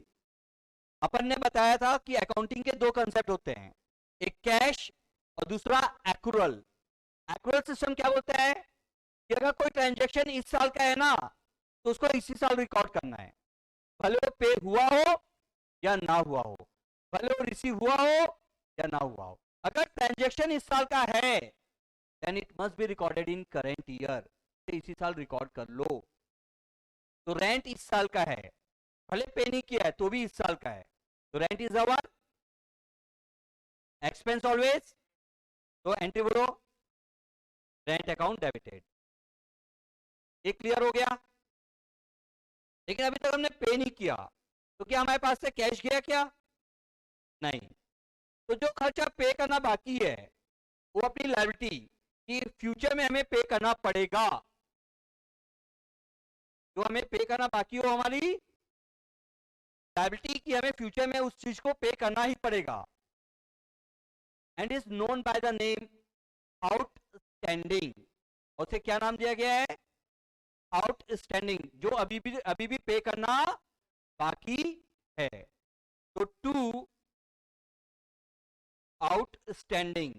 अपन ने बताया था कि अकाउंटिंग के दो कंसेप्ट होते हैं, एक कैश और दूसरा एक्रूअल। एक्रूअल सिस्टम क्या बोलता है कि अगर कोई ट्रांजैक्शन इस साल का है ना, तो उसको इसी साल रिकॉर्ड करना है, भले वो पे हुआ हो या ना हुआ हो, भले वो रिसीव हुआ हो या ना हुआ हो। अगर ट्रांजेक्शन इस साल का है then it must be recorded in current year, इसी साल रिकॉर्ड कर लो। तो रेंट इस साल का है, भले पे नहीं किया है तो भी इस साल का है, तो rent is our expense always. तो एंट्री बोलो रेंट अकाउंट डेबिटेड। ये क्लियर हो गया। लेकिन अभी तक हमने पे नहीं किया, तो क्या हमारे पास से कैश गया क्या? नहीं। तो जो खर्चा पे करना बाकी है वो अपनी लायबिलिटी कि फ्यूचर में हमें पे करना पड़ेगा, जो हमें पे करना बाकी हो हमारी लायबिलिटी की हमें फ्यूचर में उस चीज को पे करना ही पड़ेगा, and is known by the name outstanding. और उसे क्या नाम दिया गया है? आउटस्टैंडिंग, जो अभी भी पे करना बाकी है। तो to outstanding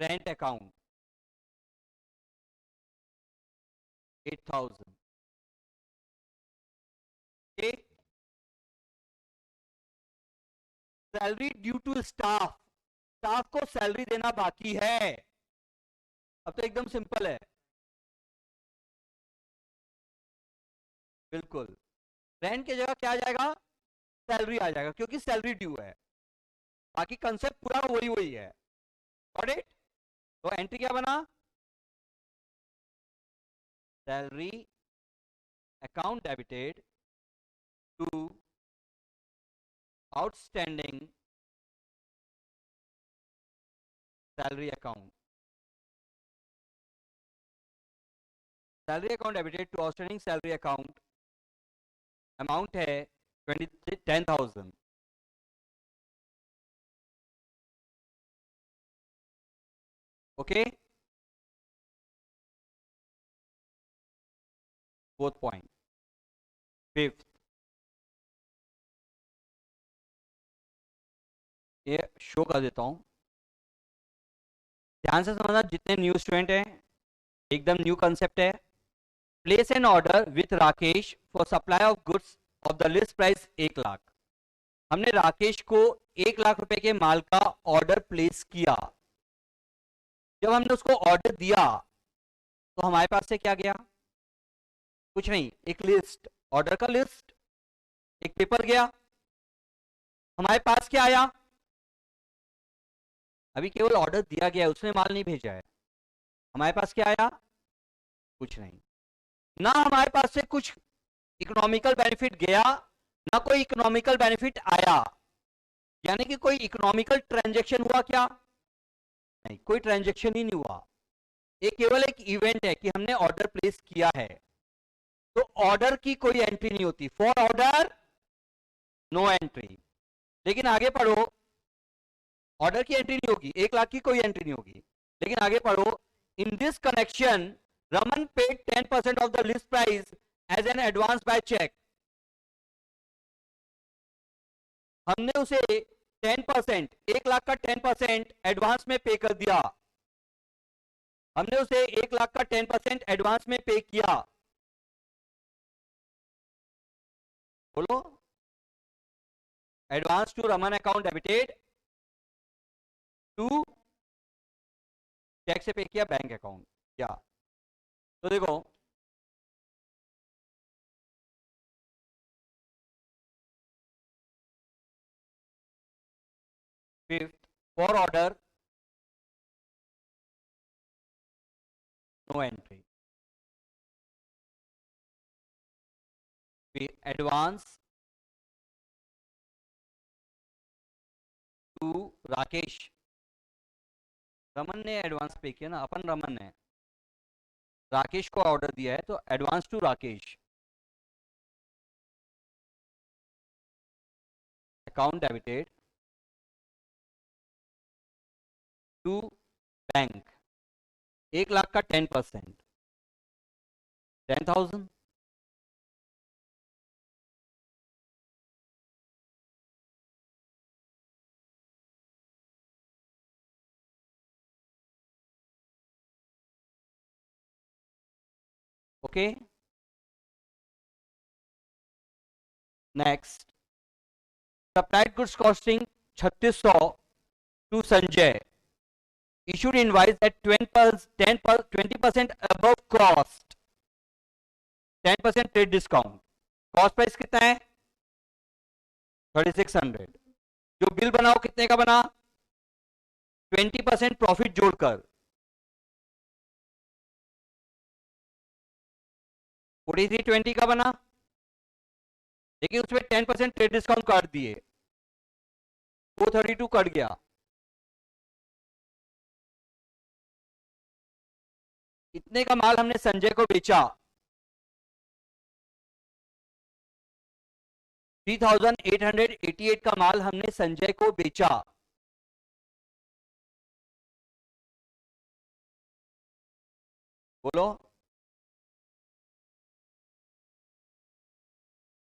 rent account 8,000। Salary due to staff, staff को सैलरी देना बाकी है। अब तो एकदम सिंपल है, बिल्कुल। रेंट की जगह क्या आ जाएगा? सैलरी आ जाएगा, क्योंकि सैलरी ड्यू है। बाकी कंसेप्ट पूरा वही वही है। Got it? तो एंट्री क्या बना? Salary account debited to outstanding salary account. Salary account debited to outstanding salary account, amount है 10,000। Okay, fourth point. फिफ्थ, ये शो कर देता हूं, ध्यान से समझना जितने न्यू स्टूडेंट हैं, एकदम न्यू कंसेप्ट है। Place N order with Rakesh for supply of goods of the list price 1 lakh. हमने राकेश को 1 लाख रुपए के माल का ऑर्डर प्लेस किया। जब हमने उसको ऑर्डर दिया तो हमारे पास से क्या गया? कुछ नहीं, एक लिस्ट, ऑर्डर का लिस्ट, एक पेपर गया। हमारे पास क्या आया? अभी केवल ऑर्डर दिया गया है, उसने माल नहीं भेजा है। हमारे पास क्या आया? कुछ नहीं। ना हमारे पास से कुछ इकोनॉमिकल बेनिफिट गया, ना कोई इकोनॉमिकल बेनिफिट आया। यानी कि कोई इकोनॉमिकल ट्रांजैक्शन हुआ क्या? नहीं, कोई ट्रांजैक्शन ही नहीं हुआ। ये केवल एक इवेंट है कि हमने ऑर्डर प्लेस किया है। तो ऑर्डर की कोई एंट्री नहीं होती, फॉर ऑर्डर नो एंट्री। लेकिन आगे पढ़ो, ऑर्डर की एंट्री नहीं होगी, 1 लाख की कोई एंट्री नहीं होगी। लेकिन आगे पढ़ो, in this connection Raman paid 10% of the list price as an advance by cheque. हमने उसे 10%, 1 लाख का 10% एडवांस में पे कर दिया। हमने उसे 1 लाख का 10% एडवांस में पे किया। बोलो, advance to Raman account debited to cheque से पे किया बैंक अकाउंट क्या? तो देखो, fifth, for order no entry, advance to Rakesh. Raman ने एडवांस पे किया ना, अपन रमन है, राकेश को ऑर्डर दिया है तो advance to Rakesh account debited to bank. 1 lakh का 10%, 10,000। Okay, next, supplied goods costing 3600 to Sanjay, issued invoice at 20% above cost, 10% trade discount, cost price कितना है 3600, जो बिल बनाओ कितने का बना 20% प्रॉफिट जोड़कर 4320 का बना, लेकिन उसमें 10% ट्रेड डिस्काउंट काट दिए 432 कट गया। इतने का माल हमने संजय को बेचा 3888 का माल हमने संजय को बेचा। बोलो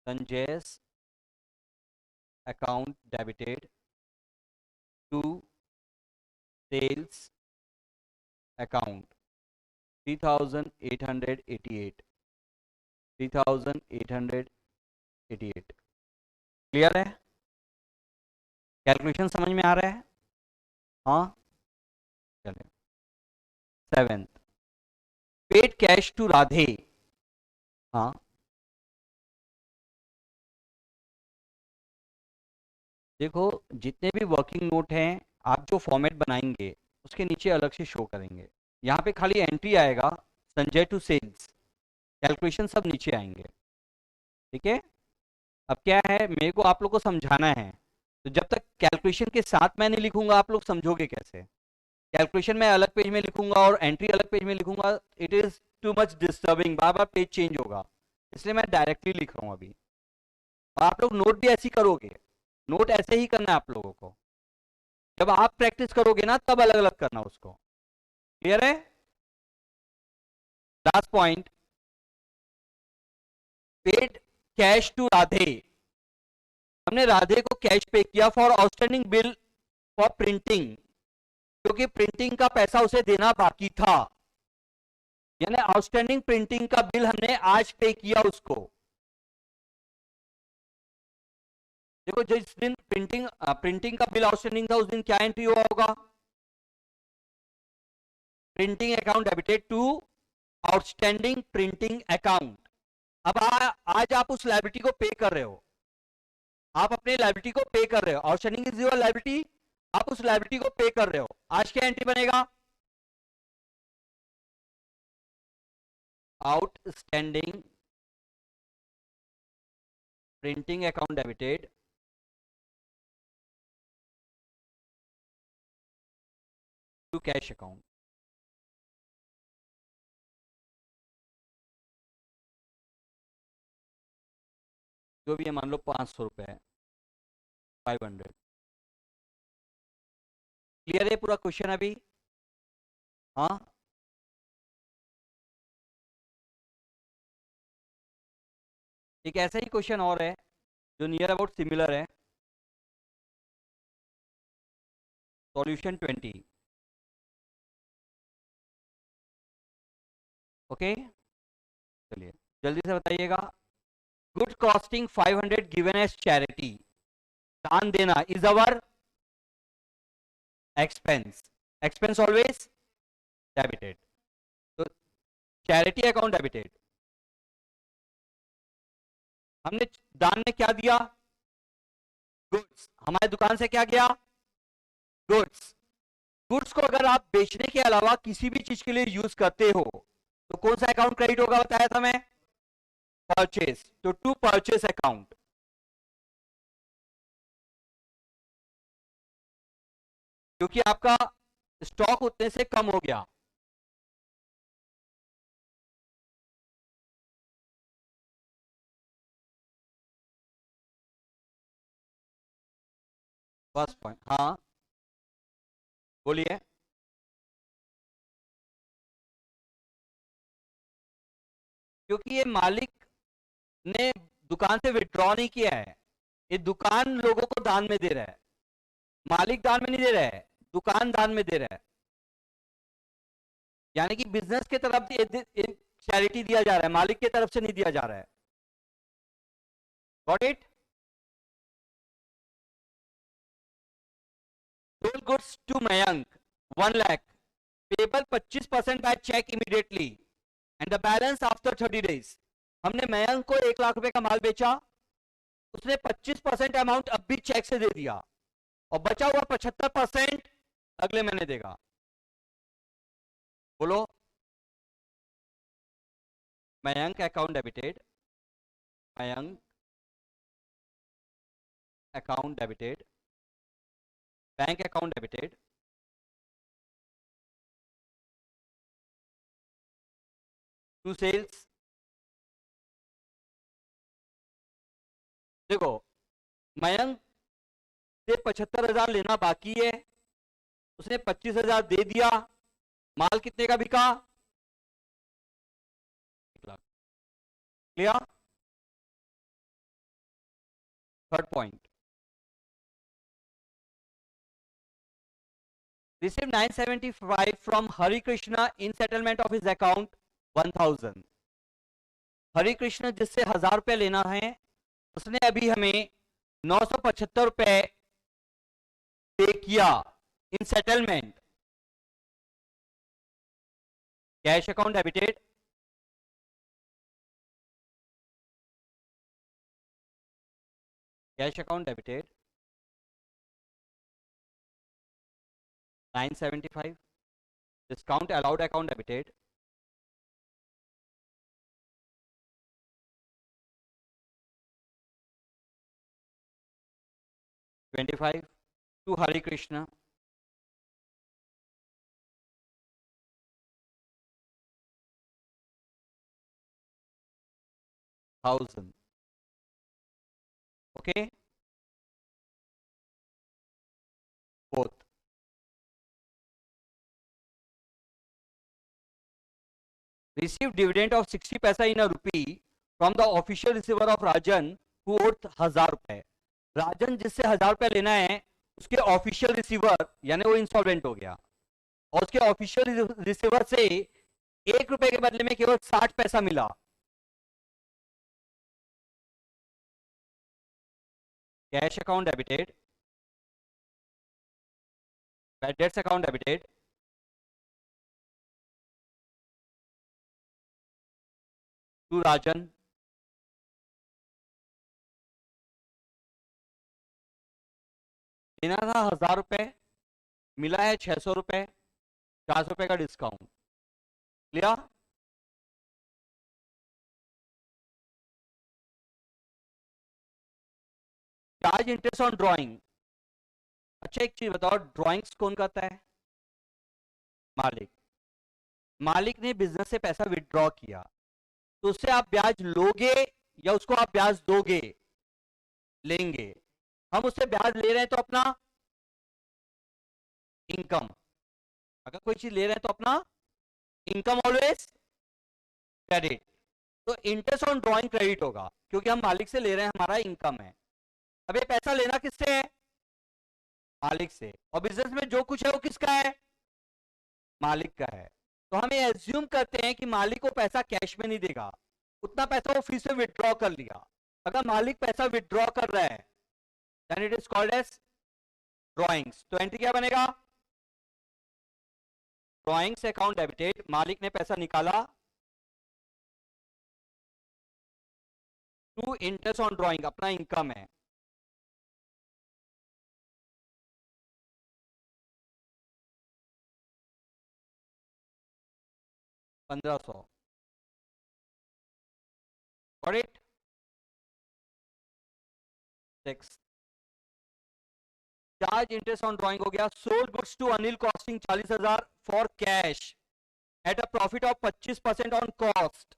Sanjay's account debited to sales account 3888 3888 clear है? कैलकुलेशन समझ में आ रहा है? हाँ चलिए। 7th, paid cash to Radhe. हाँ देखो, जितने भी वर्किंग नोट हैं आप जो फॉर्मेट बनाएंगे उसके नीचे अलग से शो करेंगे। यहाँ पे खाली एंट्री आएगा संजय टू सेल्स, कैलकुलेशन सब नीचे आएंगे। ठीक है, अब क्या है, मेरे को आप लोग को समझाना है, तो जब तक कैलकुलेशन के साथ मैं नहीं लिखूंगा आप लोग समझोगे कैसे? कैलकुलेशन मैं अलग पेज में लिखूंगा और एंट्री अलग पेज में लिखूंगा, it is too much disturbing, bar bar page change होगा, इसलिए मैं डायरेक्टली लिख रहा हूँ अभी। और आप लोग नोट भी ऐसे ही करोगे, नोट ऐसे ही करना है आप लोगों को, जब आप प्रैक्टिस करोगे ना तब अलग अलग करना उसको। क्लियर है? Last point, paid cash to Radhe. हमने राधे को कैश पे किया for outstanding bill for printing, क्योंकि प्रिंटिंग का पैसा उसे देना बाकी था, यानी आउटस्टैंडिंग प्रिंटिंग का बिल हमने आज पे किया उसको। देखो जिस दिन प्रिंटिंग का बिल आउटस्टैंडिंग था उस दिन क्या एंट्री हुआ होगा, printing account debited to outstanding printing account. अब आज आप उस लायबिलिटी को पे कर रहे हो, आप अपने लायबिलिटी को पे कर रहे हो, आउटस्टैंडिंग इज योर लायबिलिटी, आप उस लायबिलिटी को पे कर रहे हो। आज क्या एंट्री बनेगा, outstanding printing account debited to cash account. जो भी है मान लो 500 रुपए है, 500। क्लियर है पूरा क्वेश्चन अभी? हाँ एक ऐसा ही क्वेश्चन और है जो नियर अबाउट सिमिलर है, सॉल्यूशन 20। ओके चलिए जल्दी से बताइएगा। Good costing 500 given as charity, दान देना is our expense, expense always debited, तो चैरिटी अकाउंट डेबिटेड। हमने दान में क्या दिया, गुड्स, हमारे दुकान से क्या गया, गुड्स। गुड्स को अगर आप बेचने के अलावा किसी भी चीज के लिए यूज करते हो तो कौन सा अकाउंट क्रेडिट होगा बताया था मैं, परचेस, तो टू परचेस अकाउंट। क्योंकि आपका स्टॉक उतने से कम हो गया। फर्स्ट पॉइंट, हाँ बोलिए। क्योंकि ये मालिक ने दुकान से विड्रॉ नहीं किया है, ये दुकान लोगों को दान में दे रहा है, मालिक दान में नहीं दे रहा है, दुकान दान में दे रहा है। यानी कि बिजनेस की तरफ चैरिटी दिया जा रहा है, मालिक की तरफ से नहीं दिया जा रहा है। Got it? sold goods to Mayank 1 lakh, payable 25% by check immediately and the balance after 30 days. हमने मयंक को 1 लाख रुपए का माल बेचा, उसने 25% अमाउंट अब भी चेक से दे दिया और बचा हुआ 75% अगले महीने देगा. बोलो. Mayank account debited, Mayank account debited, bank account debited, to sales. देखो, मयंक से 75,000 लेना बाकी है, उसने 25,000 दे दिया, माल कितने का बिका? 1 lakh. Clear? Third point, received 975 from Hari Krishna in settlement of his account 1000. Hari Krishna जिससे 1000 रुपए लेना है, उसने अभी हमें 975 रुपए पे किया in settlement. Cash account debited, cash account debited 975, discount allowed account debited 25 to Hari Krishna. $1,000. Okay. Both. Received dividend of 60 paisa in a rupee from the official receiver of Rajan who owed 1000 रुपए. राजन जिससे 1000 रुपए लेना है, उसके official receiver यानी वो insolvent हो गया और उसके ऑफिशियल रिसीवर से 1 रुपए के बदले में केवल 60 पैसा मिला. Cash account debited, bad debts account debited, to Rajan. लेना था 1000 रुपए, मिला है 600 रुपए, 400 रुपए का discount. Clear? Charge interest on drawing. अच्छा एक चीज बताओ, ड्राइंग्स कौन करता है? मालिक. मालिक ने बिजनेस से पैसा विड्रॉ किया, तो उससे आप ब्याज लोगे या उसको आप ब्याज दोगे? लेंगे. हम उससे ब्याज ले रहे हैं तो अपना इनकम, अगर कोई चीज ले रहे हैं तो अपना इनकम ऑलवेज क्रेडिट. तो इंटरेस्ट ऑन ड्राइंग क्रेडिट होगा क्योंकि हम मालिक से ले रहे हैं, हमारा इनकम है. अब ये पैसा लेना किससे है? मालिक से. और बिजनेस में जो कुछ है वो किसका है? मालिक का है. तो हम ये एज्यूम करते हैं कि मालिक को पैसा कैश में नहीं देगा, उतना पैसा वो फिर से विड्रॉ कर लिया. अगर मालिक पैसा विड्रॉ कर रहा है then it is called as drawings. तो एंट्री क्या बनेगा? Drawings account debited. मालिक ने पैसा निकाला टू इंटरेस्ट ऑन ड्रॉइंग, अपना इनकम है. $1500. Got it? 6. Charge interest on drawing हो गया. Sold goods to Anil costing 40,000 for cash at a profit of 25% on cost.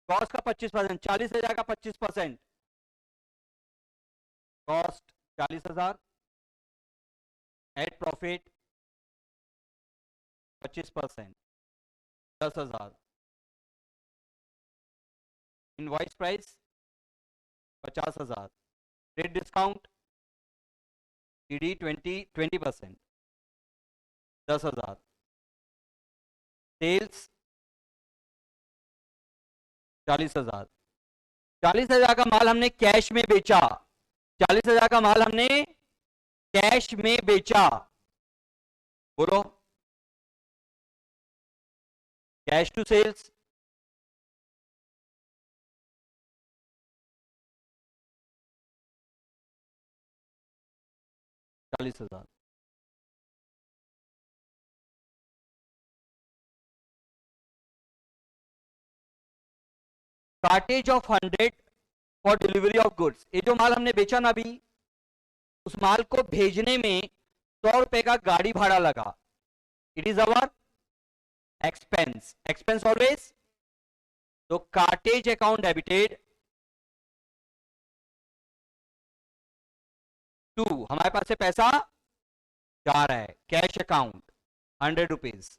Cost का 25%, 40,000 का 25%. Cost 40,000 at profit 25%, 10,000. Invoice price 50,000. Rate discount ईडी 20%, 10,000. Sales 40,000. 40,000 का माल हमने कैश में बेचा. 40,000 का माल हमने कैश में बेचा. बोलो। Cash to sales, 40,000। Cartage of 100 for delivery of goods, ये जो माल हमने बेचा ना अभी, उस माल को भेजने में 100 रुपए का गाड़ी भाड़ा लगा। It is our expense, expense always. तो कार्टेज अकाउंट डेबिटेड टू, हमारे पास से पैसा जा रहा है, cash account 100 rupees.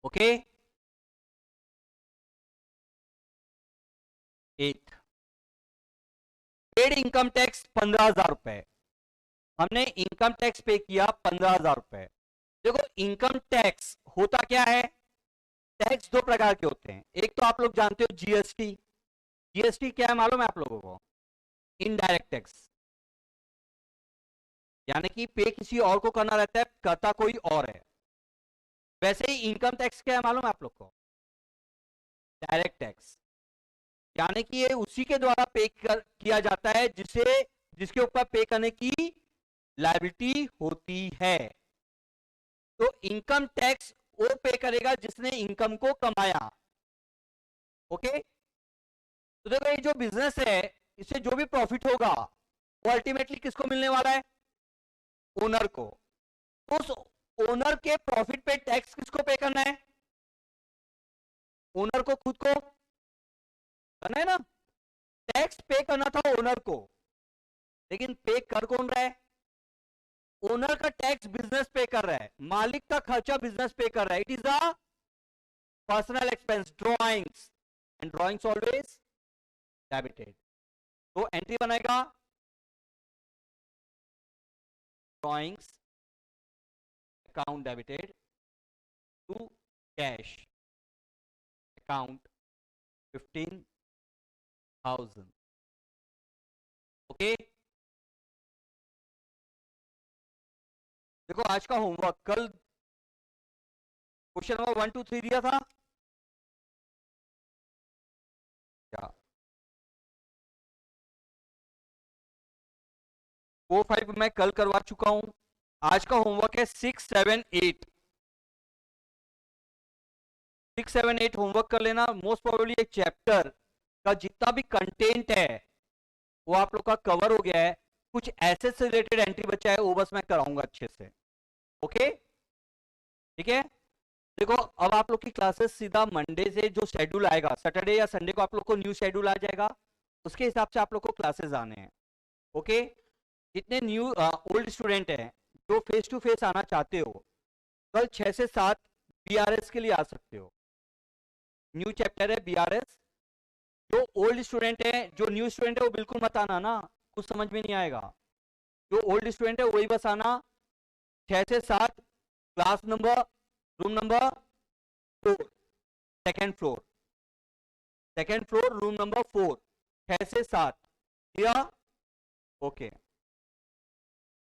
Okay. 8, paid income tax 15,000 रुपए, हमने इनकम टैक्स पे किया 15,000 रुपए। देखो इनकम टैक्स होता क्या है, टैक्स दो प्रकार के होते हैं। एक तो आप लोग जानते हो जीएसटी, जीएसटी क्या है मालूम है आप लोगों को? इनडायरेक्ट टैक्स, यानी कि पे किसी और को करना रहता है, करता कोई और है। वैसे ही इनकम टैक्स क्या है मालूम है आप लोग को? डायरेक्ट टैक्स, यानी कि ये उसी के द्वारा किया जाता है जिसे, जिसके ऊपर पे करने की लायबिलिटी होती है। तो इनकम टैक्स वो पे करेगा जिसने इनकम को कमाया। ओके। तो देखो ये जो बिजनेस है, इससे जो भी प्रॉफिट होगा वो अल्टीमेटली किसको मिलने वाला है? ओनर को। उस ओनर के प्रॉफिट पे टैक्स किसको पे करना है? ओनर को खुद को करना है ना। टैक्स पे करना था ओनर को, लेकिन पे कर कौन रहा है? ओनर का टैक्स बिजनेस पे कर रहा है, मालिक का खर्चा बिजनेस पे कर रहा है। It is a personal expense, drawings, and drawings always debited. तो एंट्री बनाएगा drawings account debited to cash account 15,000। Okay. देखो आज का होमवर्क, कल क्वेश्चन नंबर 1 2 3 दिया था क्या? 4 5 मैं कल करवा चुका हूं। आज का होमवर्क है 6 7 8। 6 7 8 होमवर्क कर लेना। मोस्ट प्रोबेबली एक चैप्टर का जितना भी कंटेंट है वो आप लोग का कवर हो गया है। कुछ ऐसे से रिलेटेड एंट्री बचा है वो बस मैं कराऊंगा अच्छे से। ओके ठीक है। देखो अब आप लोग की क्लासेस सीधा मंडे से जो शेड्यूल आएगा, सैटरडे या संडे को आप लोग को न्यू शेड्यूल आ जाएगा, उसके हिसाब से आप लोग को क्लासेस आने हैं। ओके। जितने न्यू ओल्ड स्टूडेंट हैं जो फेस टू फेस आना चाहते हो, कल 6 से 7 बीआरएस के लिए आ सकते हो। न्यू चैप्टर है बीआरएस। जो ओल्ड स्टूडेंट है, जो न्यू स्टूडेंट है वो बिल्कुल मत आना ना, कुछ समझ में नहीं आएगा। जो ओल्ड स्टूडेंट है वही बस आना। 6 से 7, class number, room number 4, second floor, second floor, room number 4, 6 से 7। क्लियर? ओके।